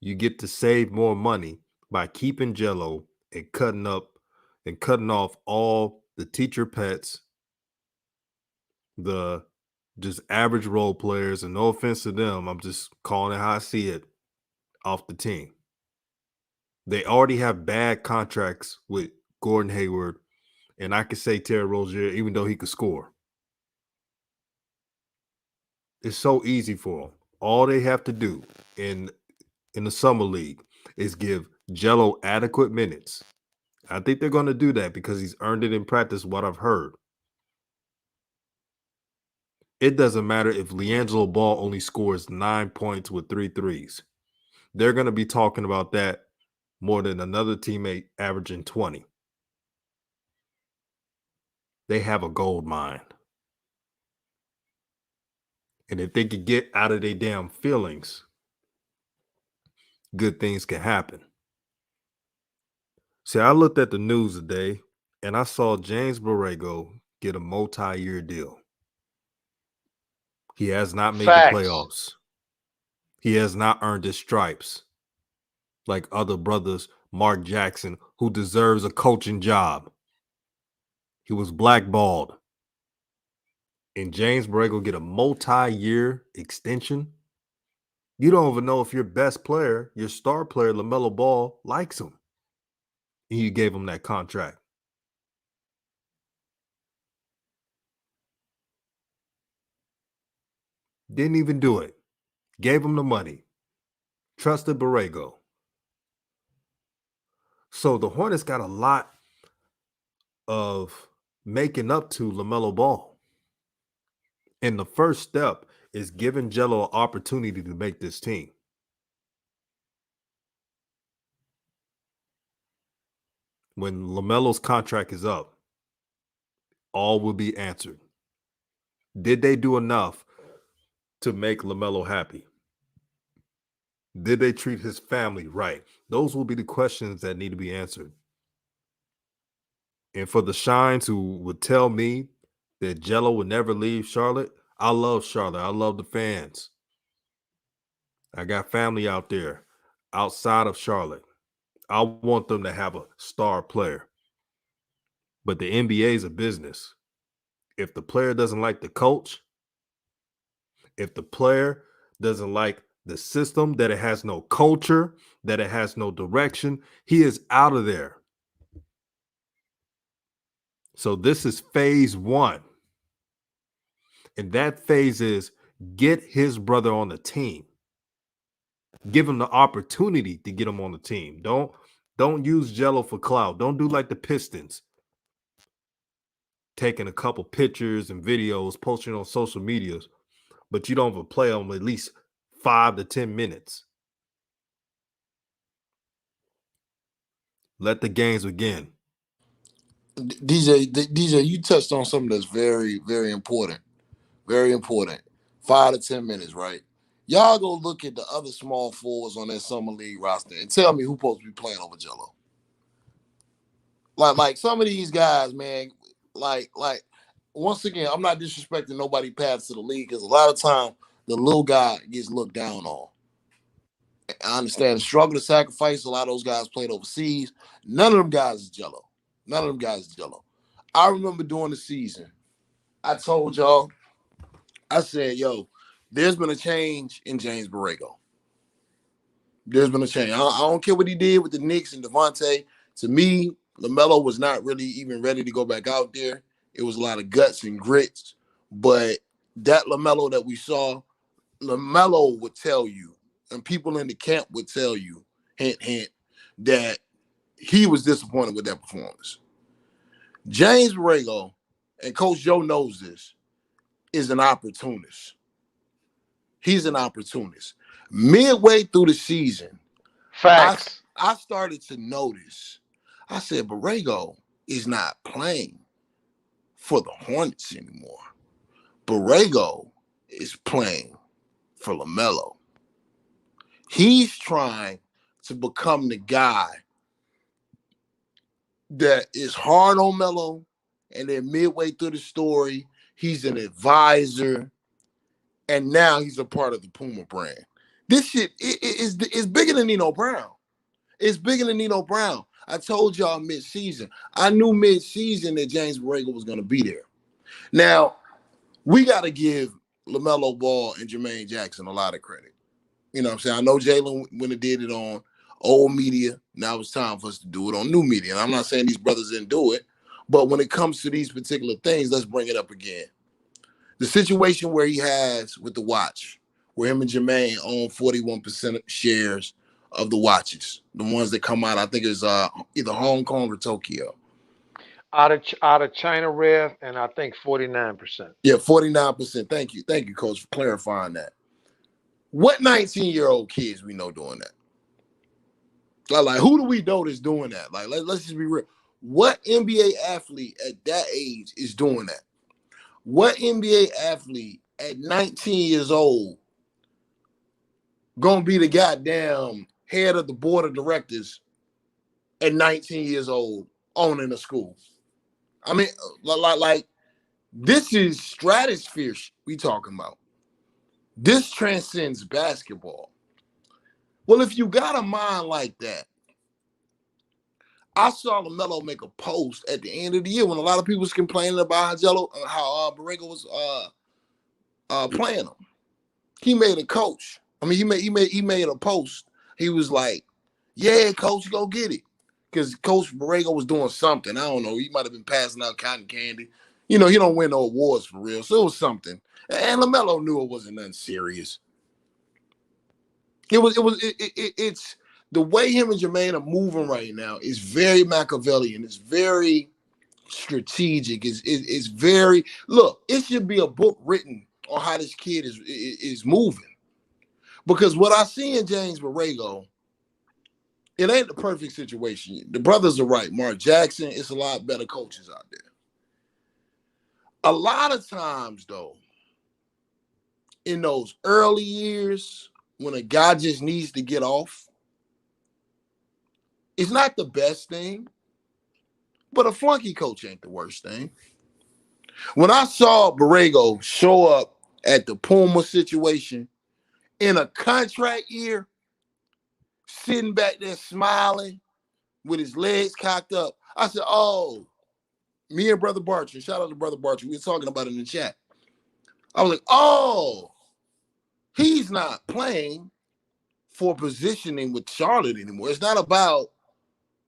You get to save more money by keeping Jello and cutting off all the teacher pets, the just average role players, and no offense to them, I'm just calling it how I see it, off the team. They already have bad contracts with Gordon Hayward and I could say Terry Rozier, even though he could score. It's so easy for them. All they have to do in the summer league is give Jello adequate minutes. I think they're going to do that because he's earned it in practice, what I've heard. It doesn't matter if Liangelo Ball only scores 9 points with 3 threes. They're going to be talking about that more than another teammate averaging 20. They have a gold mine. And if they could get out of their damn feelings, good things can happen. See, I looked at the news today and I saw James Borrego get a multi-year deal. He has not made Facts. the playoffs. He has not earned his stripes like other brothers, Mark Jackson, who deserves a coaching job. He was blackballed. And James Borrego get a multi-year extension. You don't even know if your best player, your star player, Lamelo Ball, likes him. And you gave him that contract. Didn't even do it. Gave him the money. Trusted Borrego. So the Hornets got a lot of making up to Lamelo Ball. And the first step is giving Jello an opportunity to make this team. When LaMelo's contract is up, all will be answered. Did they do enough to make LaMelo happy? Did they treat his family right? Those will be the questions that need to be answered. And for the Shines who would tell me that Jello would never leave Charlotte, I love Charlotte. I love the fans. I got family out there outside of Charlotte. I want them to have a star player. But the NBA is a business. If the player doesn't like the coach, if the player doesn't like the system, that it has no culture, that it has no direction, he is out of there. So this is phase one. And that phase is get his brother on the team. Give him the opportunity to get him on the team. Don't use Jello for clout. Don't do like the Pistons. Taking a couple pictures and videos, posting on social media, but you don't even play them at least 5 to 10 minutes. Let the games begin. DJ, you touched on something that's very, very important. Very important. 5 to 10 minutes, right? Y'all go look at the other small forwards on that summer league roster and tell me who's supposed to be playing over Jello. Like some of these guys, man, like once again, I'm not disrespecting nobody paths to the league because a lot of time the little guy gets looked down on. I understand the struggle, the sacrifice. A lot of those guys played overseas. None of them guys is Jello. None of them guys is Jello. I remember during the season, I told y'all, I said, yo, there's been a change in James Borrego. There's been a change. I don't care what he did with the Knicks and Devontae. To me, LaMelo was not really even ready to go back out there. It was a lot of guts and grits. But that LaMelo that we saw, LaMelo would tell you, and people in the camp would tell you, hint, hint, that he was disappointed with that performance. James Borrego, and Coach Joe knows this, is an opportunist. He's an opportunist. Midway through the season, Facts. I started to notice. I said, Borrego is not playing for the Hornets anymore. Borrego is playing for LaMelo. He's trying to become the guy that is hard on Melo, and then midway through the story, he's an advisor, and now he's a part of the Puma brand. This shit is bigger than Nino Brown. It's bigger than Nino Brown. I told y'all mid-season. I knew mid-season that James Borrego was going to be there. Now, we got to give LaMelo Ball and Jermaine Jackson a lot of credit. You know what I'm saying? I know Jalen when it did it on old media. Now it's time for us to do it on new media. And I'm not saying these brothers didn't do it, But when it comes to these particular things, let's bring it up again. The situation where he has with the watch, where him and Jermaine own 41% shares of the watches, the ones that come out, I think it's either Hong Kong or Tokyo. Out of China, Rev, and I think 49%. Yeah, 49%. Thank you, Coach, for clarifying that. What 19-year-old kids we know doing that? Like, who do we know that's doing that? Like, let's just be real. What NBA athlete at that age is doing that? What NBA athlete at 19 years old gonna be the goddamn head of the board of directors at 19 years old owning a school? I mean, like this is stratosphere we talking about. This transcends basketball. Well, if you got a mind like that, I saw Lamelo make a post at the end of the year when a lot of people was complaining about how Borrego was playing him. He made a coach. I mean, he made a post. He was like, "Yeah, coach, go get it," because Coach Borrego was doing something. I don't know. He might have been passing out cotton candy. You know, he don't win no awards for real, so it was something. And Lamelo knew it wasn't nothing serious. It's the way him and Jermaine are moving right now is very Machiavellian. It's very strategic. It's very, look, it should be a book written on how this kid is moving. Because what I see in James Borrego, it ain't the perfect situation. The brothers are right. Mark Jackson, it's a lot better coaches out there. A lot of times, though, in those early years, when a guy just needs to get off, it's not the best thing, but a flunky coach ain't the worst thing. When I saw Borrego show up at the Puma situation in a contract year, sitting back there smiling with his legs cocked up, I said, oh, me and Brother Barcher, shout out to Brother Barcher, we were talking about it in the chat. I was like, oh, he's not playing for positioning with Charlotte anymore. It's not about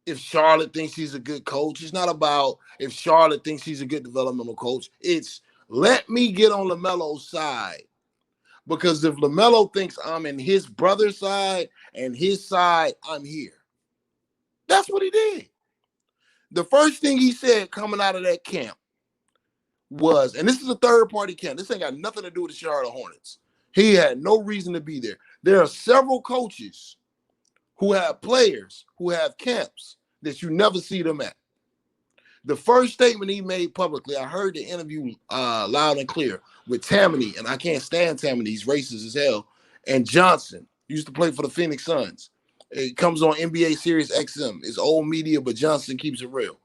if Charlotte thinks he's a good coach. It's not about if Charlotte thinks he's a good developmental coach. It's let me get on LaMelo's side. Because if LaMelo thinks I'm in his brother's side and his side, I'm here. That's what he did. The first thing he said coming out of that camp was, and this is a third-party camp. This ain't got nothing to do with the Charlotte Hornets. He had no reason to be there. There are several coaches who have players who have camps that you never see them at. The first statement he made publicly, I heard the interview loud and clear with Tammany, and I can't stand Tammany. He's racist as hell. And Johnson used to play for the Phoenix Suns. It comes on NBA Sirius XM. It's old media, but Johnson keeps it real.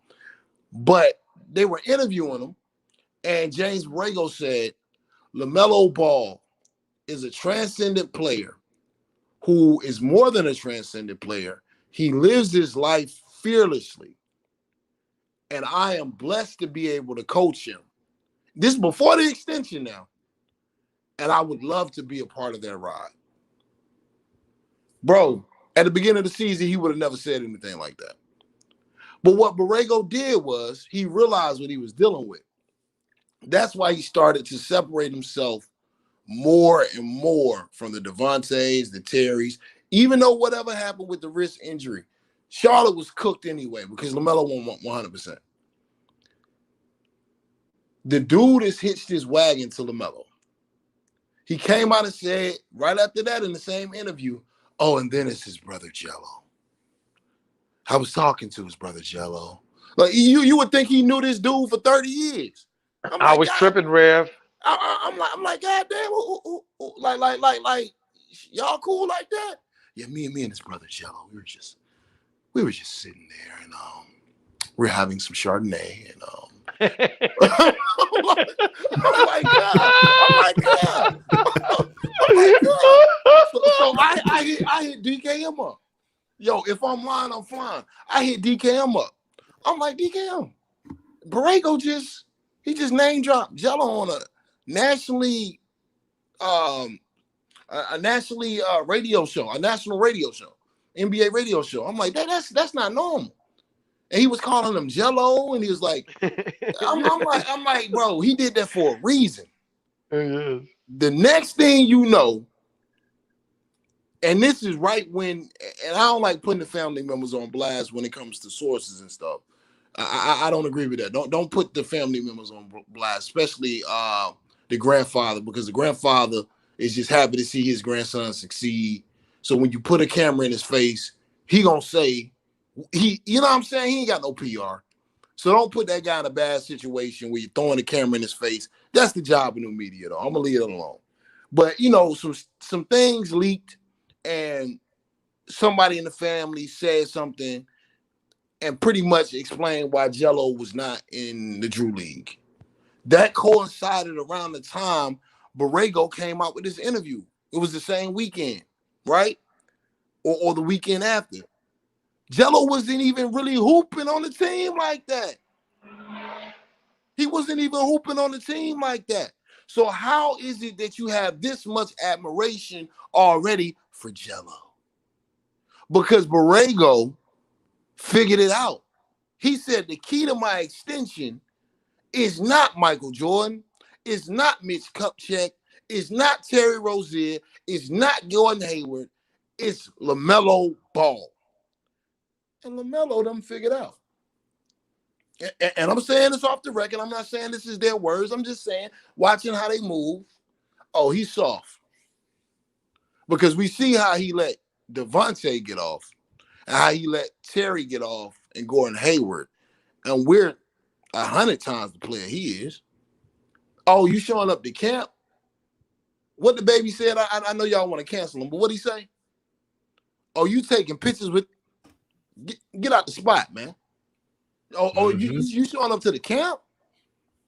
But they were interviewing him, and James Borrego said, LaMelo Ball is a transcendent player who is more than a transcendent player. He lives his life fearlessly. And I am blessed to be able to coach him. This is before the extension now. And I would love to be a part of that ride. Bro, at the beginning of the season, he would have never said anything like that. But what Borrego did was he realized what he was dealing with. That's why he started to separate himself more and more from the Devontaes, the Terrys. Even though whatever happened with the wrist injury, Charlotte was cooked anyway because LaMelo won 100%. The dude has hitched his wagon to LaMelo. He came out and said right after that in the same interview, oh, and then it's his brother Jello. I was talking to his brother Jello. Like you would think he knew this dude for 30 years. I was tripping, Rev. I'm like, God damn, like, y'all cool like that? Yeah, me and his brother Jello, we were just sitting there and we're having some Chardonnay and I'm like, God. So I hit DKM up. Yo, if I'm lying, I'm flying. I hit DKM up. I'm like, DKM, Borrego just name dropped Jello on a nationally radio show, a national radio show, NBA radio show. I'm like, that's not normal. And he was calling him Jello, and he was like, I'm like, bro, he did that for a reason. The next thing you know, and this is right when, and I don't like putting the family members on blast when it comes to sources and stuff. I don't agree with that. Don't put the family members on blast, especially the grandfather, because the grandfather is just happy to see his grandson succeed. So when you put a camera in his face, he gonna say you know what I'm saying? He ain't got no PR. So don't put that guy in a bad situation where you're throwing the camera in his face. That's the job of new media, though. I'm gonna leave it alone. But you know, some things leaked, and somebody in the family said something and pretty much explained why Jello was not in the Drew League. That coincided around the time Borrego came out with this interview. It was the same weekend, right? Or the weekend after. Jello wasn't even really hooping on the team like that. He wasn't even hooping on the team like that. So how is it that you have this much admiration already for Jello? Because Borrego figured it out. He said the key to my extension is not Michael Jordan, it's not Mitch Kupchak, it's not Terry Rozier, it's not Gordon Hayward, it's Lamelo Ball. And Lamelo done figured out. And I'm saying this off the record. I'm not saying this is their words. I'm just saying, watching how they move. Oh, he's soft. Because we see how he let Devontae get off and how he let Terry get off and Gordon Hayward. And we're 100 times the player he is. Oh, you showing up to camp? What the baby said, I know y'all want to cancel him, but what'd he say? Oh, you taking pictures with, get out the spot, man. Oh, you showing up to the camp?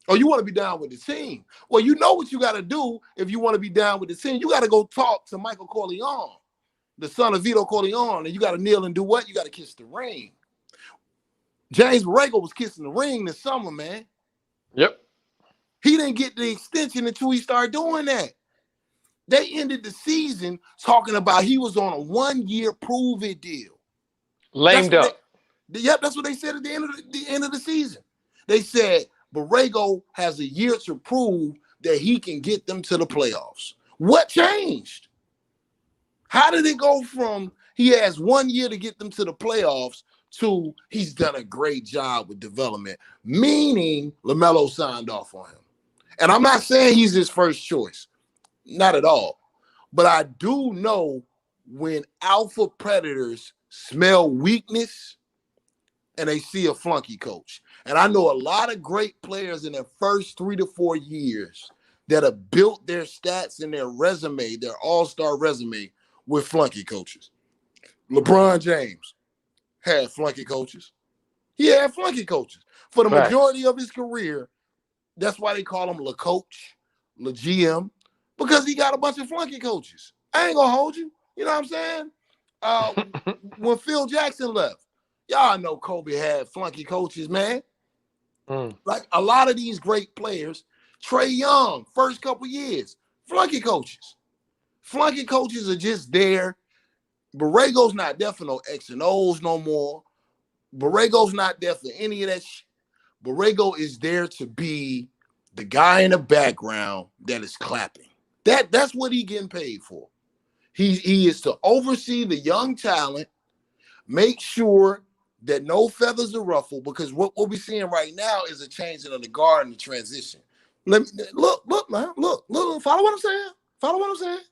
Oh, you want to be down with the team? Well, you know what you got to do if you want to be down with the team. You got to go talk to Michael Corleone, the son of Vito Corleone, and you got to kneel and do what? You got to kiss the ring. James Borrego was kissing the ring this summer, man. Yep. He didn't get the extension until he started doing that. They ended the season talking about he was on a 1-year prove-it deal. Lamed up. Yep, that's what they said at the end of the season. They said Borrego has a year to prove that he can get them to the playoffs. What changed? How did it go from he has 1 year to get them to the playoffs to he's done a great job with development, meaning Lamelo signed off on him? And I'm not saying he's his first choice. Not at all. But I do know when alpha predators smell weakness and they see a flunky coach. And I know a lot of great players in their first 3 to 4 years that have built their stats and their resume, their all-star resume, with flunky coaches. LeBron James had flunky coaches. He had flunky coaches. For the majority of his career, that's why they call him Le Coach, Le GM, because he got a bunch of flunky coaches. I ain't gonna hold you. You know what I'm saying? When Phil Jackson left, y'all know Kobe had flunky coaches, man. Like a lot of these great players, Trae Young, first couple years, flunky coaches. Flunky coaches are just there. Borrego's not there for no X and O's no more. Borrego's not there for any of that shit. Borrego is there to be the guy in the background that is clapping. That's what he's getting paid for. He is to oversee the young talent, make sure that no feathers are ruffled, because what we're seeing right now is a changing of the guard and the transition. Look, man, look, follow what I'm saying? Follow what I'm saying?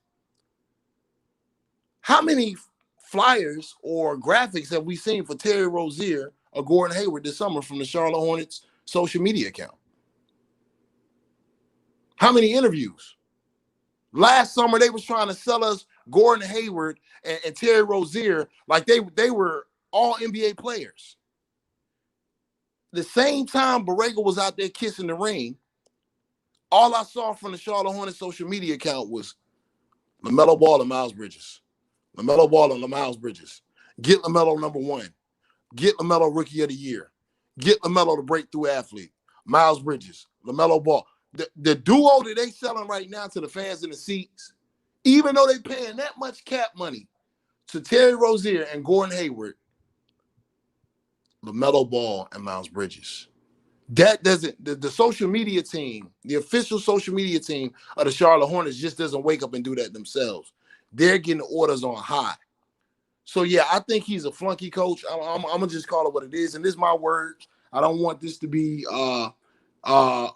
How many flyers or graphics have we seen for Terry Rozier or Gordon Hayward this summer from the Charlotte Hornets social media account? How many interviews? Last summer, they was trying to sell us Gordon Hayward and Terry Rozier like they were all NBA players. The same time Borrego was out there kissing the ring, all I saw from the Charlotte Hornets social media account was LaMelo Ball and Miles Bridges. LaMelo Ball and Miles Bridges. Get LaMelo number 1. Get LaMelo Rookie of the Year. Get LaMelo the breakthrough athlete. Miles Bridges. LaMelo Ball. The duo that they selling right now to the fans in the seats, even though they paying that much cap money to Terry Rozier and Gordon Hayward, LaMelo Ball and Miles Bridges. That doesn't the social media team, the official social media team of the Charlotte Hornets just doesn't wake up and do that themselves. They're getting orders on high. So yeah, I think he's a flunky coach. I'm gonna just call it what it is, and this is my words. I don't want this to be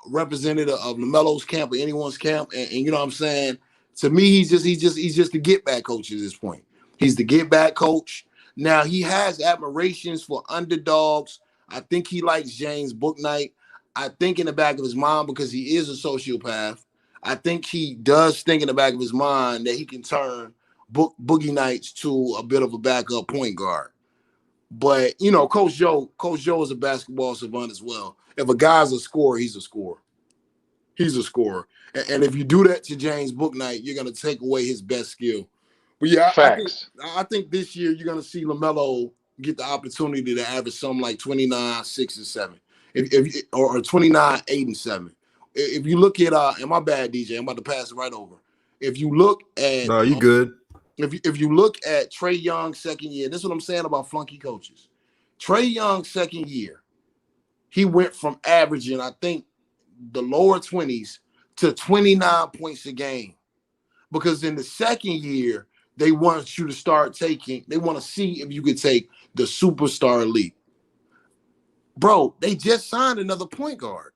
representative of LaMelo's camp or anyone's camp. And you know what I'm saying? To me, he's just the get back coach at this point. He's the get back coach. Now he has admirations for underdogs. I think he likes James Bouknight. I think in the back of his mind, because he is a sociopath, I think he does think in the back of his mind that he can turn Boogie Nights to a bit of a backup point guard. But you know, Coach Joe is a basketball savant as well. If a guy's a scorer, he's a scorer. He's a scorer. And if you do that to James Bouknight, you're gonna take away his best skill. But yeah, I think this year you're gonna see LaMelo get the opportunity to average something like 29, 6, and 7. Or 29, 8, and 7. If you look at and my bad, DJ, I'm about to pass it right over. If you look at No, you good. If you look at Trae Young's second year, this is what I'm saying about flunky coaches. Trae Young's second year, he went from averaging, I think, the lower 20s to 29 points a game. Because in the second year, they want you to start taking, they want to see if you could take the superstar league. Bro, they just signed another point guard.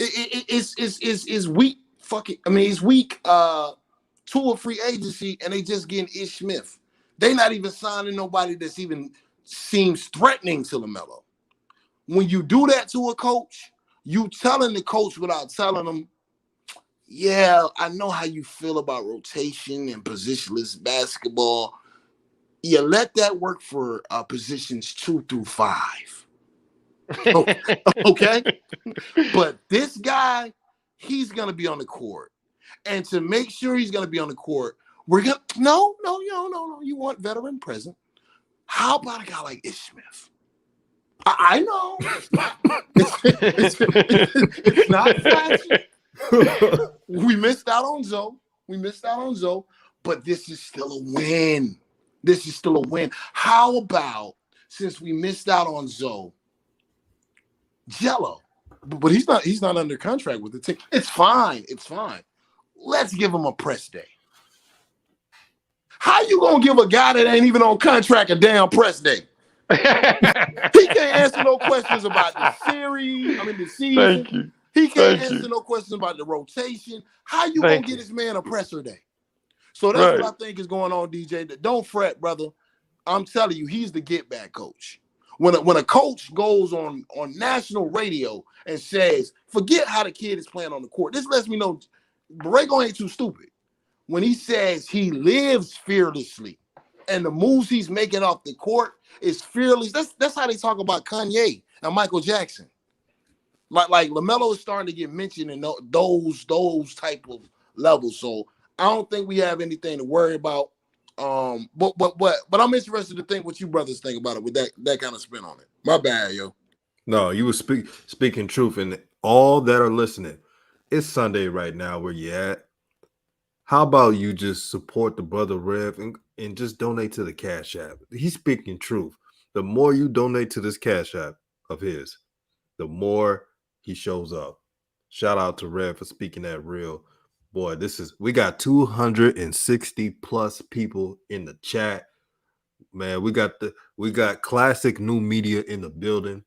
It's weak fucking, I mean, it's weak to a free agency, and they just getting Ish Smith. They not even signing nobody that's even seems threatening to LaMelo. When you do that to a coach, you telling the coach without telling them, yeah, I know how you feel about rotation and positionless basketball. You let that work for positions 2 through 5. Okay? But this guy, he's going to be on the court. And to make sure he's going to be on the court, we're going to, no. You want veteran present. How about a guy like Ish Smith? I know. It's not flashy. We missed out on Zoe. But this is still a win. How about, since we missed out on Zoe, Jello? But he's not under contract with the team. It's fine. Let's give him a press day. How you gonna give a guy that ain't even on contract a damn press day? He can't answer no questions about the series. I mean the season. Thank you. He can't answer no questions about the rotation. How you gonna get this man a presser day? So that's what I think is going on, DJ. Don't fret, brother. I'm telling you, he's the get back coach. When a coach goes on national radio and says, forget how the kid is playing on the court, this lets me know Borrego ain't too stupid. When he says he lives fearlessly and the moves he's making off the court is fearless, that's how they talk about Kanye and Michael Jackson. Like LaMelo is starting to get mentioned in those type of levels. So I don't think we have anything to worry about. But I'm interested to think what you brothers think about it with that kind of spin on it. My bad, yo. No, you were speaking truth, and all that are listening, it's Sunday right now where you at. How about you just support the brother Rev and just donate to the Cash App? He's speaking truth. The more you donate to this Cash App of his, the more he shows up. Shout out to Rev for speaking that real. Boy, we got 260 plus people in the chat. Man, we got classic new media in the building.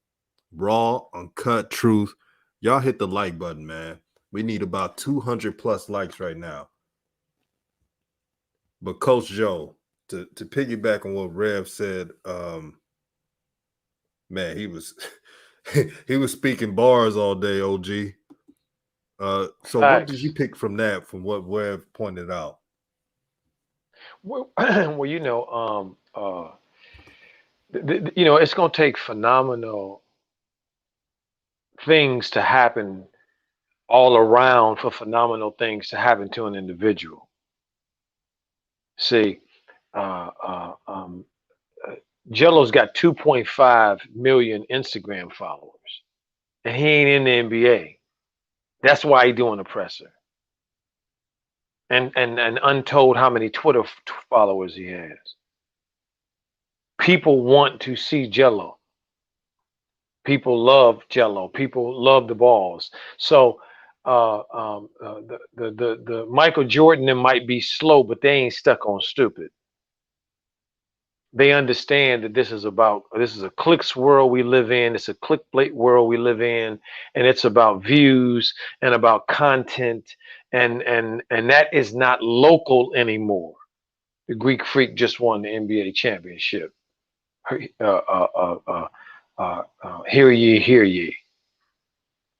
Raw, uncut truth. Y'all hit the like button, man. We need about 200 plus likes right now. But Coach Joe, to piggyback on what Rev said, man, he was he was speaking bars all day, OG. So what did you pick from that, from what Rev pointed out? Well, you know, you know, it's going to take phenomenal things to happen all around for phenomenal things to happen to an individual. See, Jello's got 2.5 million Instagram followers, and he ain't in the NBA. That's why he's doing a presser. And untold how many Twitter followers he has. People want to see Jello. People love Jello. People love the balls. So the Michael Jordan them might be slow, but they ain't stuck on stupid. They understand that this is a clicks world we live in. It's a clickbait world we live in, and it's about views and about content, and that is not local anymore. The Greek Freak just won the NBA championship. Hear ye, hear ye.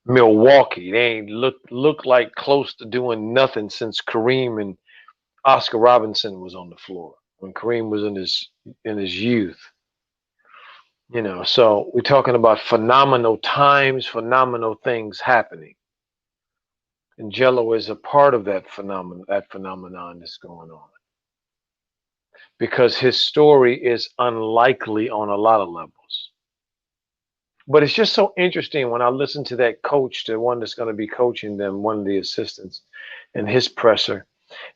Milwaukee, they ain't look like close to doing nothing since Kareem and Oscar Robinson was on the floor when Kareem was in his youth. So we're talking about phenomenal times, phenomenal things happening, and Jello is a part of that phenomenon that's going on because his story is unlikely on a lot of levels. But it's just so interesting when I listen to that coach, the one that's going to be coaching them, one of the assistants, and his presser,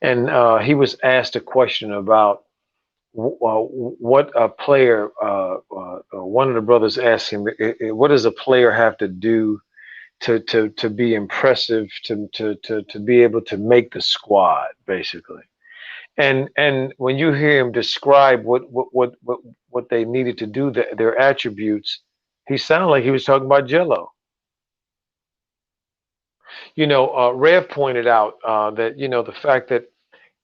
and he was asked a question about what a player. One of the brothers asked him, "What does a player have to do to be impressive, to be able to make the squad, basically?" And when you hear him describe what they needed to do, their attributes, he sounded like he was talking about Jello. Rev pointed out that the fact that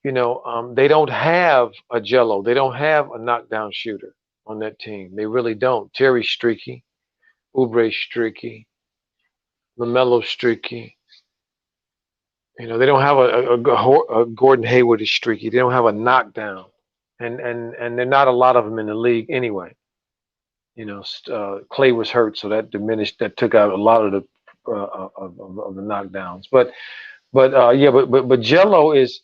they don't have a Jello, they don't have a knockdown shooter on that team. They really don't. Terry's streaky, Oubre's streaky, Lamelo's streaky. They don't have a Gordon Hayward is streaky. They don't have a knockdown, and there are not a lot of them in the league anyway. Clay was hurt, so that diminished. That took out a lot of the knockdowns. But Jello is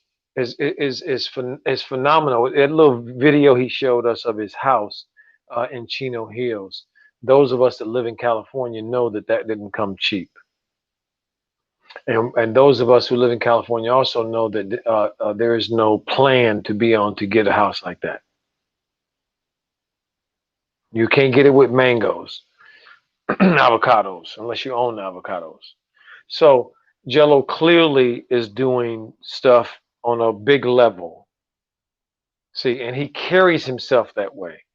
phenomenal. That little video he showed us of his house in Chino Hills. Those of us that live in California know that didn't come cheap. And those of us who live in California also know that there is no plan to be on to get a house like that. You can't get it with mangoes, avocados, unless you own the avocados. So Jello clearly is doing stuff on a big level. See, and he carries himself that way.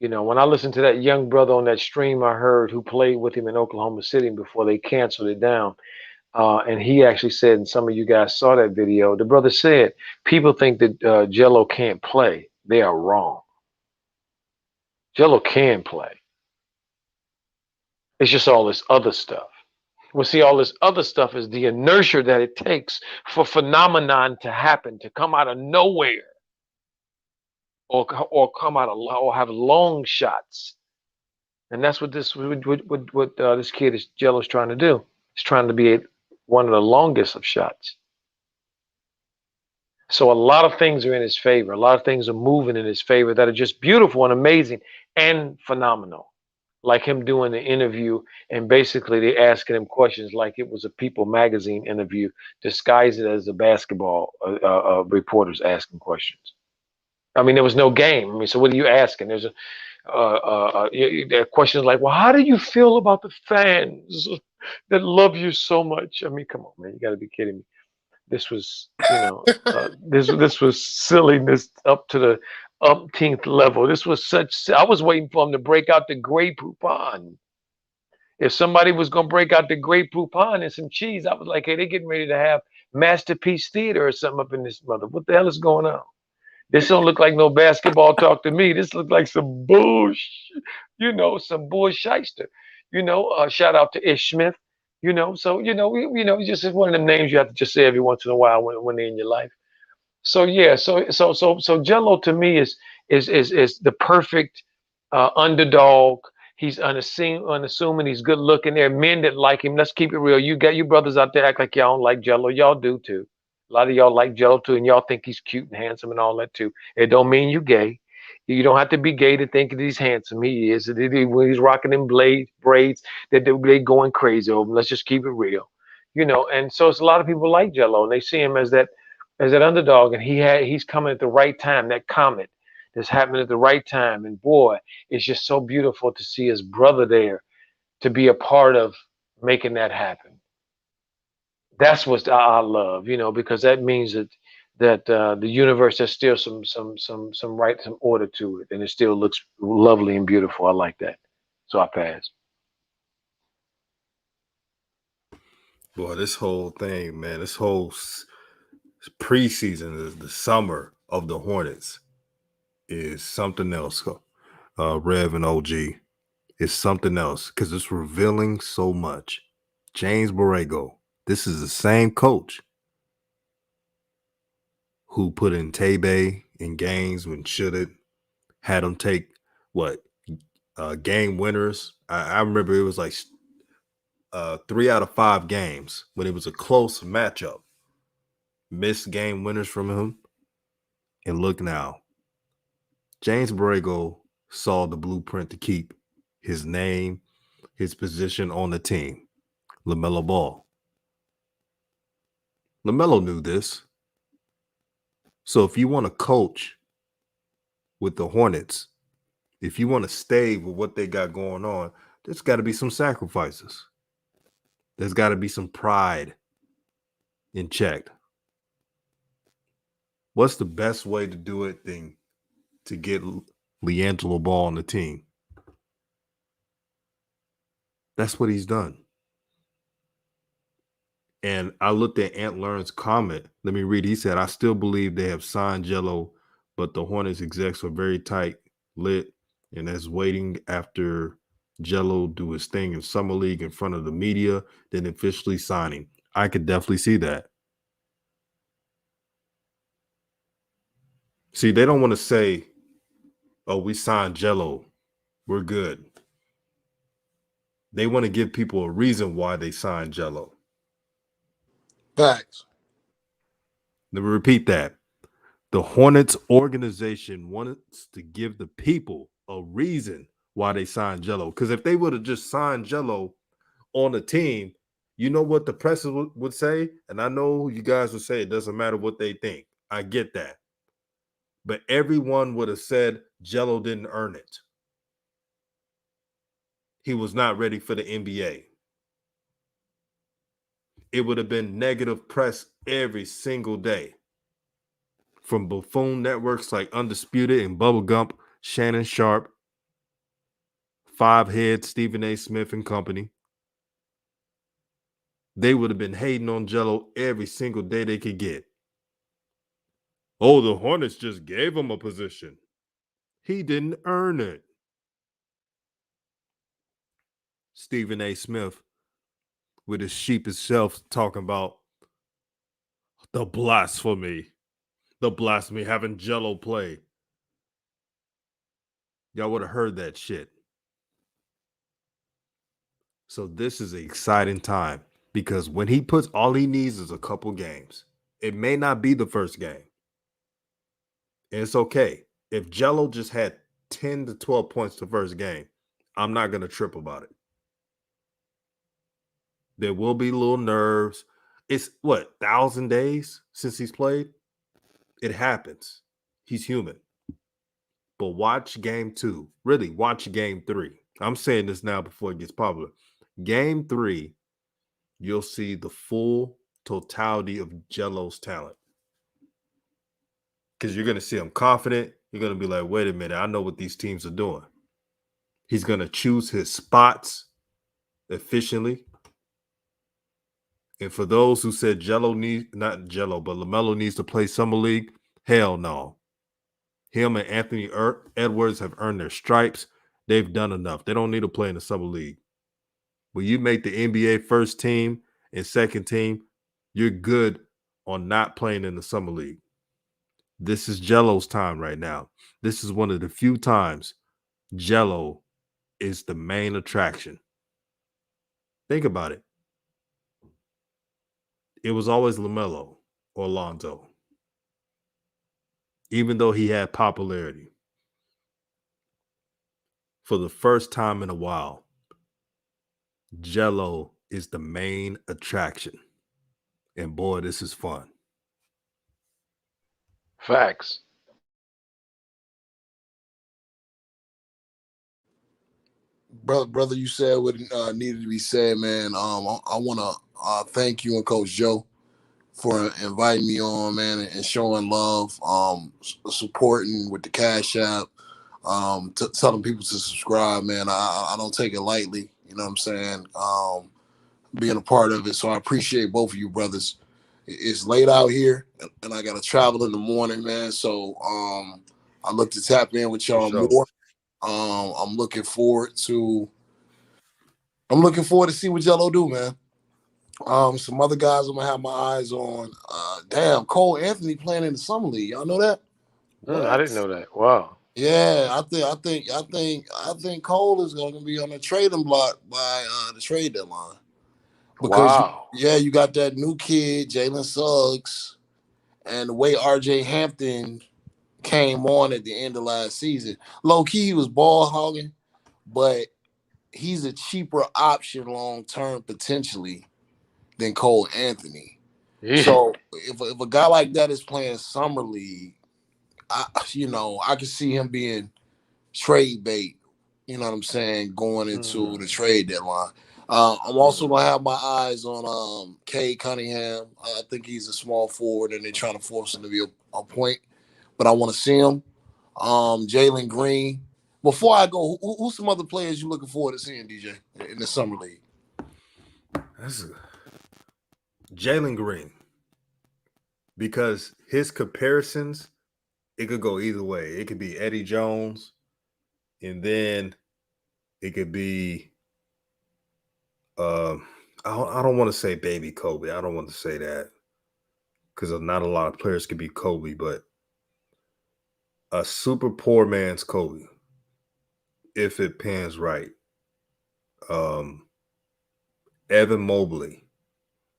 When I listened to that young brother on that stream I heard who played with him in Oklahoma City before they canceled it down, and he actually said, and some of you guys saw that video, the brother said, people think that Jello can't play. They are wrong. Jello can play. It's just all this other stuff. Well, see, all this other stuff is the inertia that it takes for phenomenon to happen, to come out of nowhere, or come out of, or have long shots, and that's what this kid is Jello's trying to do. He's trying to be one of the longest of shots. So a lot of things are in his favor. A lot of things are moving in his favor that are just beautiful and amazing and phenomenal. Like him doing the interview and basically they asking him questions like it was a People magazine interview, disguised it as a basketball reporters asking questions. I mean, there was no game. I mean, so what are you asking? There's there are questions like, well, how do you feel about the fans that love you so much? I mean, come on, man, you got to be kidding me. This was, this was silliness up to the umpteenth level. This was I was waiting for him to break out the Grey Poupon. If somebody was going to break out the Grey Poupon and some cheese, I was like, hey, they're getting ready to have Masterpiece Theater or something up in this mother. What the hell is going on? This don't look like no basketball talk to me. This looks like some bullshit, some bullshyster. Shout out to Ish Smith. So just one of them names you have to just say every once in a while when they're in your life. So yeah, so Jello to me is the perfect underdog. He's unassuming. He's good looking. There are men that like him. Let's keep it real. You got you brothers out there act like y'all don't like Jello. Y'all do too. A lot of y'all like Jello too, and y'all think he's cute and handsome and all that too. It don't mean you gay. You don't have to be gay to think that he's handsome. He is. When he's rocking them braids, that they going crazy over him. Let's just keep it real, And so it's a lot of people like Jello, and they see him as that underdog, and he's coming at the right time. That comet that's happening at the right time, and boy, it's just so beautiful to see his brother there to be a part of making that happen. That's what I love, because that means that the universe has still some right, some order to it, and it still looks lovely and beautiful. I like that. So I pass. Boy, this whole thing, man, this whole preseason, the summer of the Hornets is something else. Rev and OG is something else because it's revealing so much. James Borrego, this is the same coach who put in Tebe in games when should it had him take what game winners. I remember it was like 3 out of 5 games when it was a close matchup. Missed game winners from him. And look now. James Borrego saw the blueprint to keep his name, his position on the team. Lamelo Ball. Lamelo knew this. So if you want to coach with the Hornets, if you want to stay with what they got going on, there's got to be some sacrifices. There's got to be some pride in check. What's the best way to do it than to get Liangelo Ball on the team? That's what he's done. And I looked at Ant Learn's comment. Let me read. He said, I still believe they have signed Jello, but the Hornets execs are very tight lit and as waiting after Jello do his thing in Summer League in front of the media, then officially signing. I could definitely see that. See, they don't want to say, oh, we signed Jello. We're good. They want to give people a reason why they signed Jello. Facts. Let me repeat that. The Hornets organization wants to give the people a reason why they signed Jello. Because if they would have just signed Jello on the team, you know what the press would say? And I know you guys would say it doesn't matter what they think. I get that. But everyone would have said Jello didn't earn it. He was not ready for the NBA. It would have been negative press every single day. From buffoon networks like Undisputed and Bubblegump, Shannon Sharp, Five Head, Stephen A. Smith and company. They would have been hating on Jello every single day they could get. Oh, the Hornets just gave him a position. He didn't earn it. Stephen A. Smith with his sheepish self talking about the blasphemy having Jello play. Y'all would have heard that shit. So this is an exciting time because when he puts, all he needs is a couple games. It may not be the first game. And it's okay. If Jello just had 10 to 12 points the first game, I'm not going to trip about it. There will be little nerves. It's 1,000 days since he's played? It happens. He's human. But watch game 2. Really, watch game 3. I'm saying this now before it gets popular. Game 3, you'll see the full totality of Jello's talent. Because you're going to see him confident. You're going to be like, wait a minute, I know what these teams are doing. He's going to choose his spots efficiently. And for those who said not Jello, but Lamelo needs to play Summer League, hell no. Him and Anthony Edwards have earned their stripes. They've done enough. They don't need to play in the Summer League. When you make the NBA first team and second team, you're good on not playing in the Summer League. This is Jello's time right now. This is one of the few times Jello is the main attraction. Think about it. It was always Lamelo or Lonzo, even though he had popularity. For the first time in a while, Jello is the main attraction. And boy, this is fun. Facts. brother, you said what needed to be said, man. I want to thank you and Coach Joe for inviting me on, man, and showing love, supporting with the Cash App, telling people to subscribe, man. I don't take it lightly. You know what I'm saying? Being a part of it. So I appreciate both of you brothers. It's late out here, and I got to travel in the morning, man. So I look to tap in with For y'all sure. more. I'm looking forward to see what Jello do, man. Some other guys I'm gonna have my eyes on. Damn, Cole Anthony playing in the summer league. Y'all know that? I didn't know that. Wow. Yeah, I think Cole is gonna be on the trading block by the trade deadline. Because Wow. you got that new kid, Jalen Suggs, and the way RJ Hampton came on at the end of last season. Low key, he was ball hogging, but he's a cheaper option long term potentially than Cole Anthony. Yeah. So if a guy like that is playing summer league, I can see him being trade bait. You know what I'm saying? Going into the trade deadline. I'm also gonna have my eyes on Cade Cunningham. I think he's a small forward, and they're trying to force him to be a point. But I want to see him. Jalen Green. Before I go, who's some other players you looking forward to seeing, DJ, in the summer league? That's Jalen Green. Because his comparisons, it could go either way. It could be Eddie Jones, and then it could be I don't want to say baby Kobe. I don't want to say that because not a lot of players could be Kobe, but a super poor man's Kobe, if it pans right. Evan Mobley.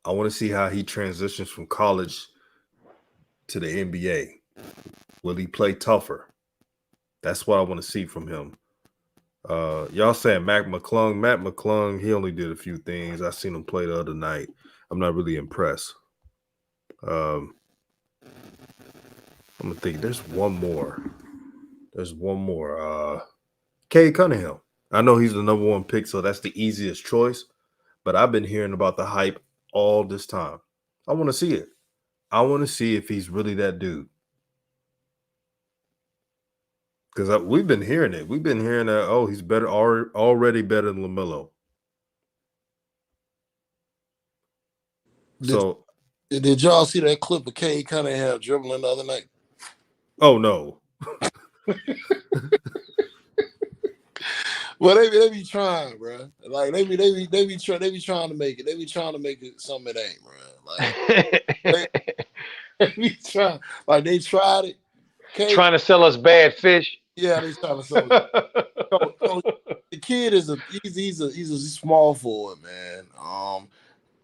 I want to see how he transitions from college to the NBA. Will he play tougher? That's what I want to see from him. Y'all saying Matt McClung. Matt McClung, he only did a few things. I seen him play the other night. I'm not really impressed. I'm gonna think there's one more. Cade Cunningham. I know he's the number one pick, so that's the easiest choice. But I've been hearing about the hype all this time. I want to see it. I want to see if he's really that dude. Because we've been hearing it. We've been hearing that, oh, he's better already better than Lamelo. So, Did y'all see that clip of Cade Cunningham dribbling the other night? oh no. Well, they be trying, bro. Like they be trying to make it. They be trying to make it something it ain't, bro. Like they be trying, like they tried it. Trying to sell us bad fish. Yeah, they trying to sell it. So the kid is he's a small forward, man.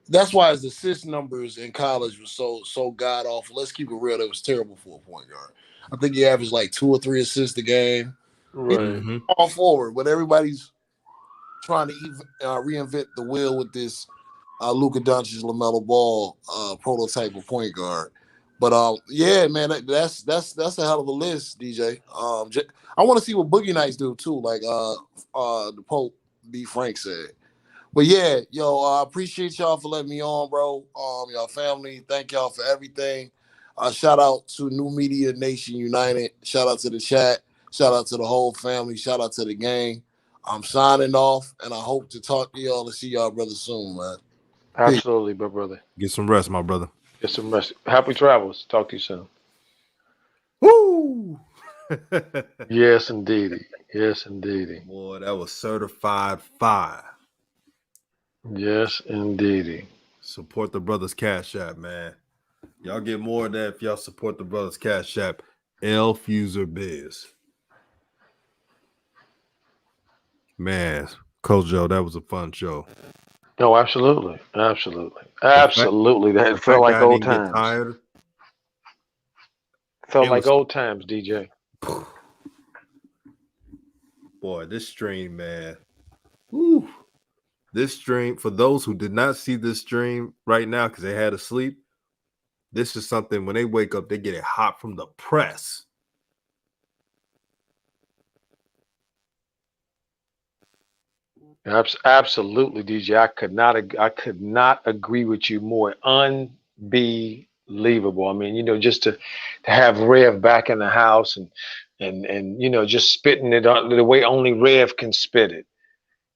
That's why his assist numbers in college was so god awful. Let's keep it real. It was terrible for a point guard. I think he averaged like 2 or 3 assists a game. Right. Mm-hmm. All forward, but everybody's trying to reinvent the wheel with this Luka Doncic, Lamelo Ball prototype of point guard. But yeah, man, that's a hell of a list, DJ. I want to see what Boogie Nights do too, like the Pope B. Frank said. But yeah, yo, I appreciate y'all for letting me on, bro. Y'all family, thank y'all for everything. Shout out to New Media Nation United. Shout out to the chat. Shout out to the whole family. Shout out to the gang. I'm signing off, and I hope to talk to y'all and see y'all brothers soon, man. Absolutely, my brother. Get some rest, my brother. Get some rest. Happy travels. Talk to you soon. Woo! Yes, indeedy. Yes, indeedy. Boy, that was certified fire. Yes, indeedy. Support the Brothers Cash App, man. Y'all get more of that if y'all support the Brothers Cash App. L Fuser Biz. Man, Coach Joe, that was a fun show. No, absolutely. Absolutely. Absolutely. The That felt fact like that I old didn't get times. tired. Felt It like was- old times, DJ. Boy, this stream, man. Woo. This stream, for those who did not see this stream right now because they had to sleep, this is something when they wake up, they get it hot from the press. Absolutely, DJ. I could not agree with you more. Unbelievable. I mean, just to have Rev back in the house and just spitting it on the way only Rev can spit it.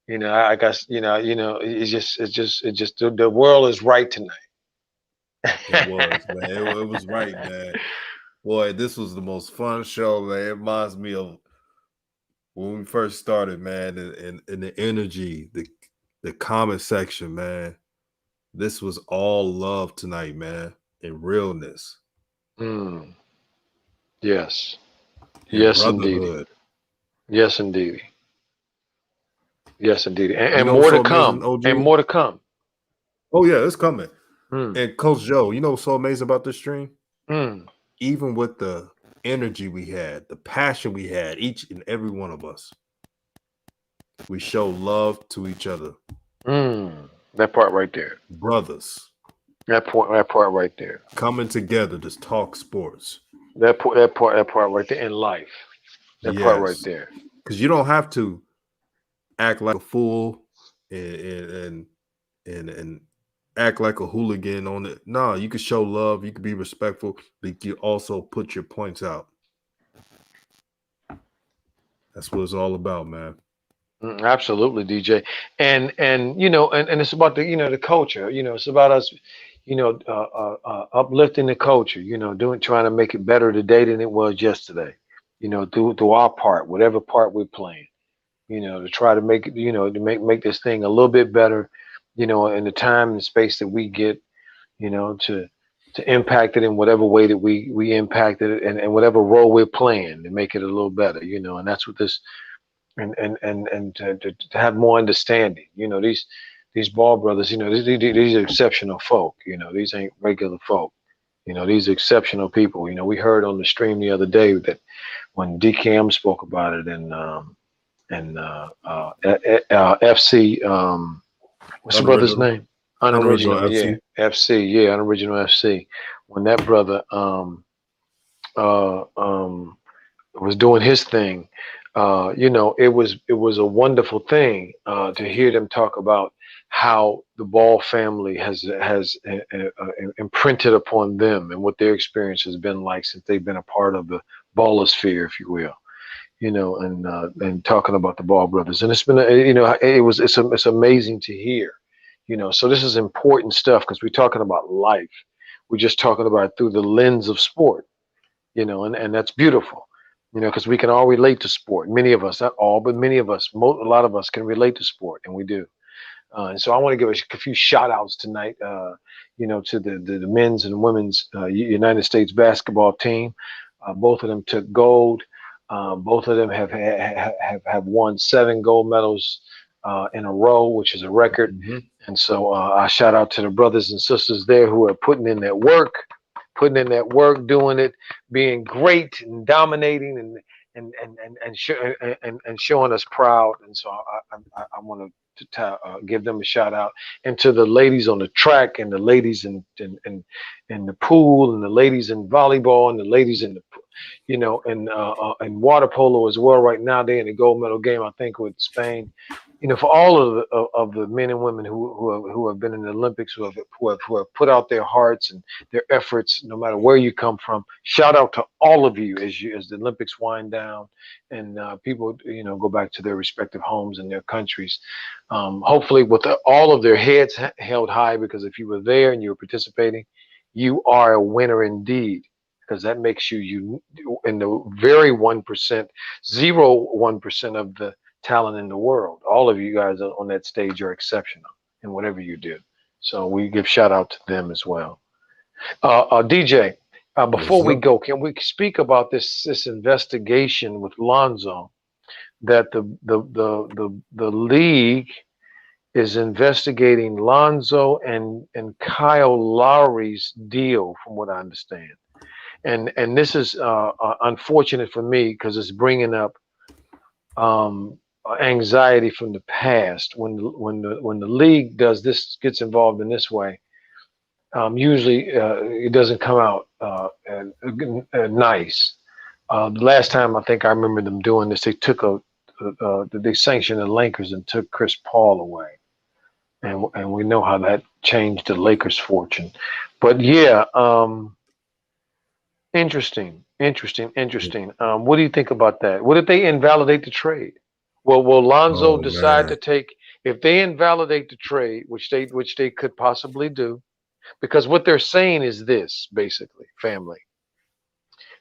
I guess the world is right tonight. It was, man. It was right, man. Boy, this was the most fun show, man. It reminds me of when we first started, man, and the energy, the comment section, man. This was all love tonight, man, and realness Mm, yes. and Yes, indeedy. brotherhood. Yes, indeedy. Yes, indeedy. And, You and know what's more to so amazing, come. And OG? more to come. Oh yeah, it's coming. Mm, And Coach Joe, you know what's so amazing about this stream? mm, Even with the energy we had, the passion we had, each and every one of us, we show love to each other, that part right there. brothers, That part right there. coming together to talk sports. That part right there in life. That part right Yes, there. because you don't have to act like a fool and and act like a hooligan on it. No, you can show love, you can be respectful, but you also put your points out. That's what it's all about, man. Absolutely, DJ. And it's about the culture. It's about us, uplifting the culture. Trying to make it better today than it was yesterday. Through our part, whatever part we're playing. To try to make it, to make this thing a little bit better. In the time and space that we get, to impact it in whatever way that we impacted it, and whatever role we're playing to make it a little better. And that's what this and to have more understanding. These ball brothers, these are exceptional folk. These ain't regular folk. These are exceptional people. We heard on the stream the other day that when DKM spoke about it and FC, what's the brother's Unoriginal, name? unoriginal Unoriginal, yeah, FC. FC, yeah, Unoriginal FC. When that brother uh, um, was doing his thing, it was a wonderful thing to hear them talk about how the Ball family has imprinted upon them and what their experience has been like since they've been a part of the ballosphere, if you will. And talking about the Ball brothers, and it's been it's amazing to hear. So this is important stuff because we're talking about life. We're just talking about it through the lens of sport, and that's beautiful, because we can all relate to sport. Many of us, not all, but many of us, a lot of us can relate to sport, and we do. And so I want to give a few shout outs tonight, to the men's and women's United States basketball team. Both of them took gold. Both of them have won 7 gold medals in a row, which is a record. Mm-hmm. And so I shout out to the brothers and sisters there who are putting in that work, doing it, being great and dominating and showing us proud. And so I want to give them a shout out, and to the ladies on the track, and the ladies in the pool, and the ladies in volleyball, and the ladies in the and water polo as well. Right now they're in the gold medal game, I think, with Spain. For all of the men and women who have been in the Olympics, who have put out their hearts and their efforts, no matter where you come from. Shout out to all of you as the Olympics wind down and people go back to their respective homes and their countries. Hopefully, with all of their heads held high, because if you were there and you were participating, you are a winner indeed. Because that makes you in the very 1%, 0.1% of the talent in the world. All of you guys on that stage are exceptional in whatever you do. So we give shout out to them as well. DJ, Yes, before we sir. go, can we speak about this investigation with Lonzo that the league is investigating Lonzo and Kyle Lowry's deal, from what I understand. And this is unfortunate for me because it's bringing up anxiety from the past when the league gets involved in this way. Usually it doesn't come out nice. The last time I think I remember them doing this, they took they sanctioned the Lakers and took Chris Paul away, and we know how that changed the Lakers' fortune. But yeah, interesting. What do you think about that? What if they invalidate the trade? Well, will Lonzo Oh decide man. to take if they invalidate the trade, which they could possibly do? Because what they're saying is this, basically, family.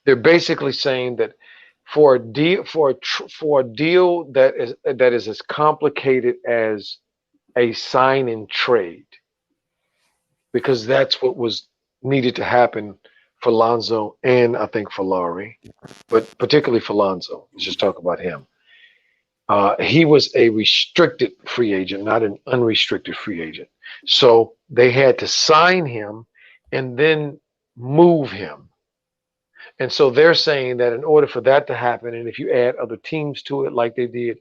They're basically saying that for a deal for a deal that is as complicated as a sign and trade, because that's what was needed to happen for Lonzo and I think for Laurie, but particularly for Lonzo. Let's just talk about him. He was a restricted free agent, not an unrestricted free agent. So they had to sign him and then move him. And so they're saying that in order for that to happen, and if you add other teams to it like they did,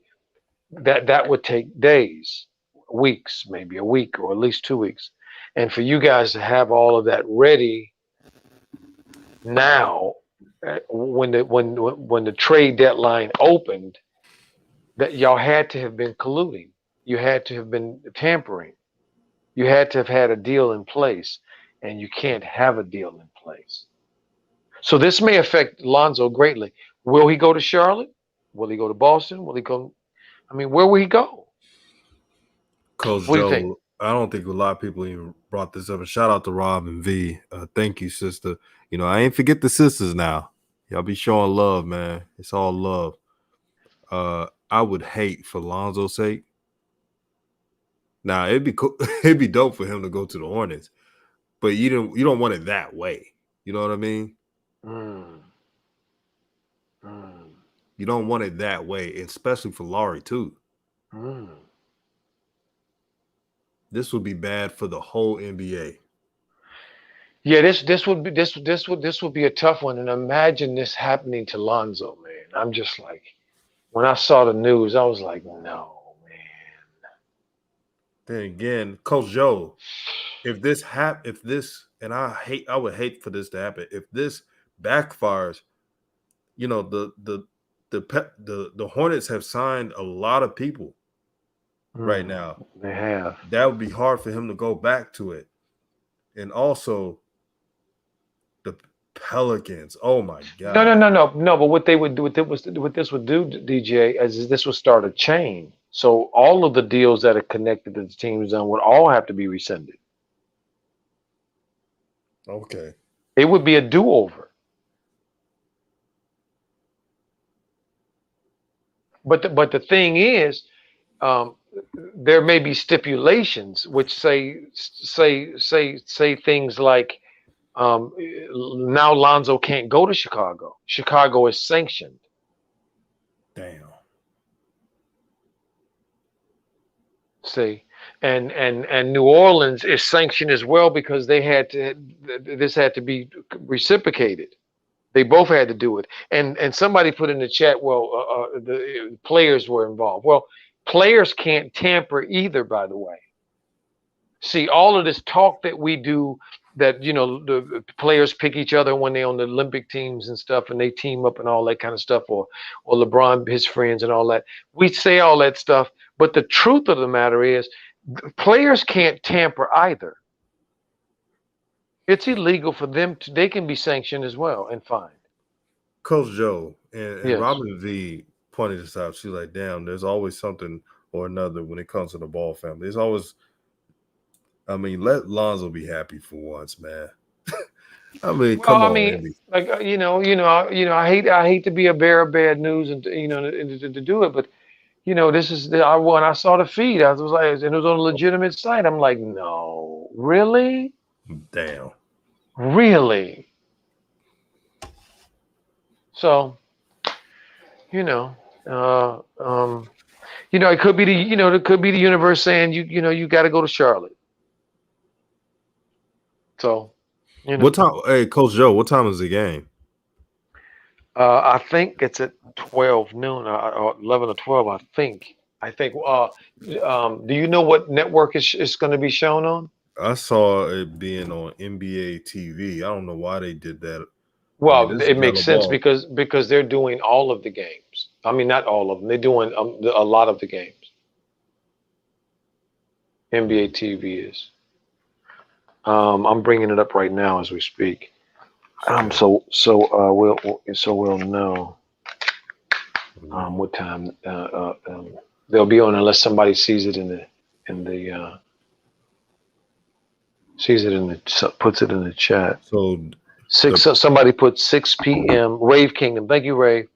that would take days, weeks, maybe a week or at least 2 weeks. And for you guys to have all of that ready now, when the trade deadline opened, that y'all had to have been colluding. You had to have been tampering. You had to have had a deal in place, and you can't have a deal in place. So this may affect Lonzo greatly. Will he go to Charlotte? Will he go to Boston? Will he go? I mean, where will he go? Coach What do you think? Joe, I don't think a lot of people even brought this up. And shout out to Rob and V. Thank you, sister. You know, I ain't forget the sisters now. Y'all be showing love, man. It's all love. I would hate for Lonzo's sake. Now it'd be cool. It'd be dope for him to go to the Hornets, but you don't want it that way. You know what I mean? Mm, mm, You don't want it that way, especially for Laurie too. mm. This would be bad for the whole NBA. Yeah, this would be a tough one. And imagine this happening to Lonzo, man. I'm just like, when I saw the news, I was like, no, man. Then again, Coach Joe, if this, and I would hate for this to happen. If this backfires, you know, the Hornets have signed a lot of people right Mm, now. they have. That would be hard for him to go back to it. And also the Pelicans. Oh my No, God. no, no, no, no. But what they would do, what this would do, DJ, is this would start a chain. So all of the deals that are connected to the teams done would all have to be rescinded. Okay. It would be a do-over. But the thing is, um, there may be stipulations which say things like now Lonzo can't go to Chicago. Chicago is sanctioned. Damn. See, and New Orleans is sanctioned as well because they had to. This had to be reciprocated. They both had to do it. And somebody put in the chat, well, the players were involved. Well, players can't tamper either, by the way. See, all of this talk that we do, that the players pick each other when they're on the Olympic teams and stuff, and they team up and all that kind of stuff, or LeBron, his friends, and all that. We say all that stuff, but the truth of the matter is, players can't tamper either. It's illegal for them to. They can be sanctioned as well and fined. Coach Joe and Yes. Robin V pointed this out. She's like, damn, there's always something or another when it comes to the Ball family. There's always, I mean, let Lonzo be happy for once, man. I mean, Well, come I on, mean, Andy. like I hate to be a bearer of bad news and to do it, but this is when I saw the feed, I was like, and it was on a legitimate site. I'm like, no, really, Damn. really. So, you know, uh, um, it could be it could be the universe saying you got to go to Charlotte. So, What time? Hey, Coach Joe, what time is the game? I think it's at 12 noon or 11 or 12. I think. Do you know what network is going to be shown on? I saw it being on NBA TV. I don't know why they did that. I mean, Well, this is it makes Melo sense Ball. because they're doing all of the games. I mean, not all of them. They're doing a lot of the games. NBA TV is. I'm bringing it up right now as we speak. So we'll know what time they'll be on, unless somebody sees it puts it in the chat. So Somebody put 6 p.m. Rave Kingdom. Thank you, Rave.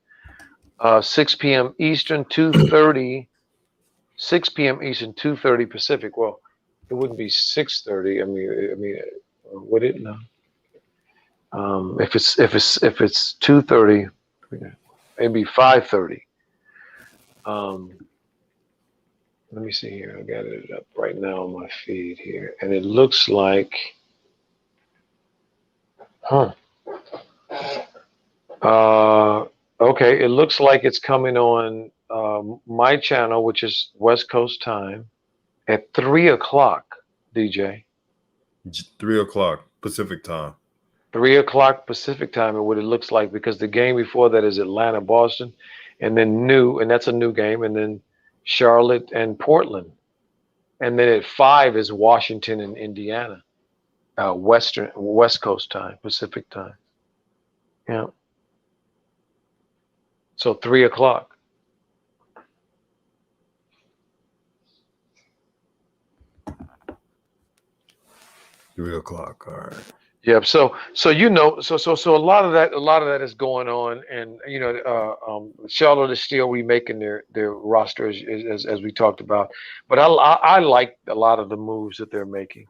6 p.m. Eastern, 2:30. 6 p.m. Eastern, 2:30 Pacific. Well, it wouldn't be 6:30. I mean, would it? No. If it's 2:30, maybe 5:30. Let me see here. I got it up right now on my feed here, and it looks like, okay, it looks like it's coming on my channel, which is West Coast time, at 3 o'clock. DJ. 3 o'clock Pacific time. 3 o'clock Pacific time, and what it looks like, because the game before that is Atlanta, Boston, and then that's a new game, and then Charlotte and Portland, and then at 5 is Washington and Indiana, West Coast time, Pacific time. Yeah. So 3 o'clock. All right. Yep. So a lot of that is going on, and Charlotte is still remaking their roster as we talked about. But I like a lot of the moves that they're making.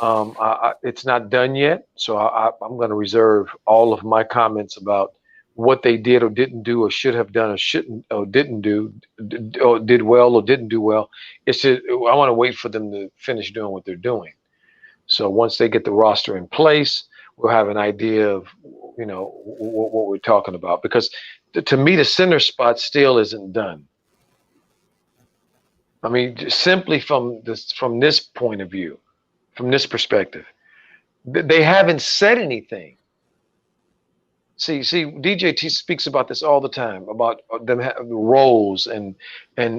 It's not done yet, so I'm going to reserve all of my comments about what they did or didn't do, or should have done or shouldn't, or didn't do, or did well or didn't do well. I want to wait for them to finish doing what they're doing. So once they get the roster in place, we'll have an idea of, what we're talking about. Because to me, the center spot still isn't done. I mean, simply from this point of view, from this perspective, they haven't said anything. See, DJT speaks about this all the time, about them roles and the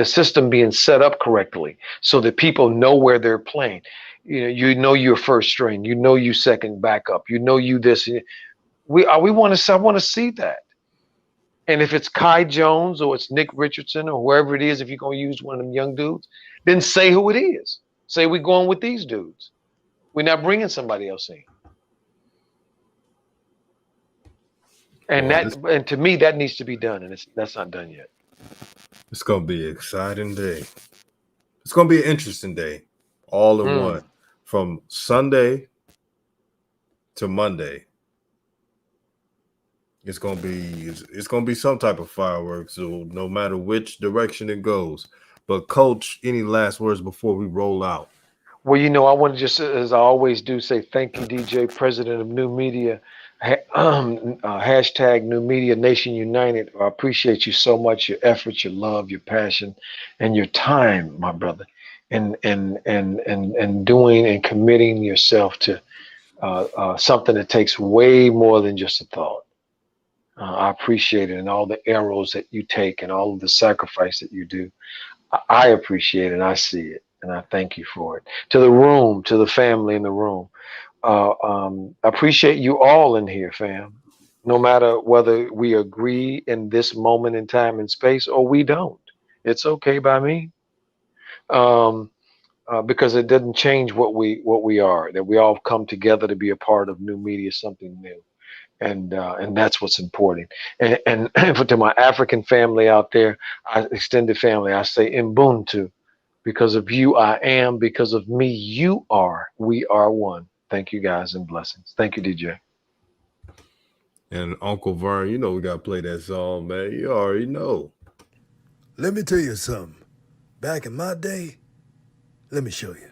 system being set up correctly so that people know where they're playing. You're first string, you second backup, you this. I want to see that. And if it's Kai Jones or it's Nick Richardson or whoever it is, if you're gonna use one of them young dudes, then say who it is. Say we're going with these dudes. We're not bringing somebody else in. And to me, that needs to be done, and that's not done yet. It's gonna be an exciting day. It's gonna be an interesting day, all in one, from Sunday to Monday. It's gonna be some type of fireworks, so no matter which direction it goes. But Coach, any last words before we roll out? Well, I want to just, as I always do, say thank you, DJ, President of New Media. Hashtag New Media Nation United. I appreciate you so much, your efforts, your love, your passion, and your time, my brother, and doing and committing yourself to something that takes way more than just a thought. I appreciate it, and all the arrows that you take and all of the sacrifice that you do. I appreciate it, and I see it, and I thank you for it. To the room, to the family in the room. Appreciate you all in here, fam. No matter whether we agree in this moment in time and space or we don't, it's okay by me. Because it doesn't change what we are. That we all come together to be a part of New Media, something new, and that's what's important. And to my African family out there, extended family, I say Ubuntu. Because of you, I am. Because of me, you are. We are one. Thank you, guys, and blessings. Thank you, DJ. And Uncle Vern, we got to play that song, man. You already know. Let me tell you something. Back in my day, let me show you.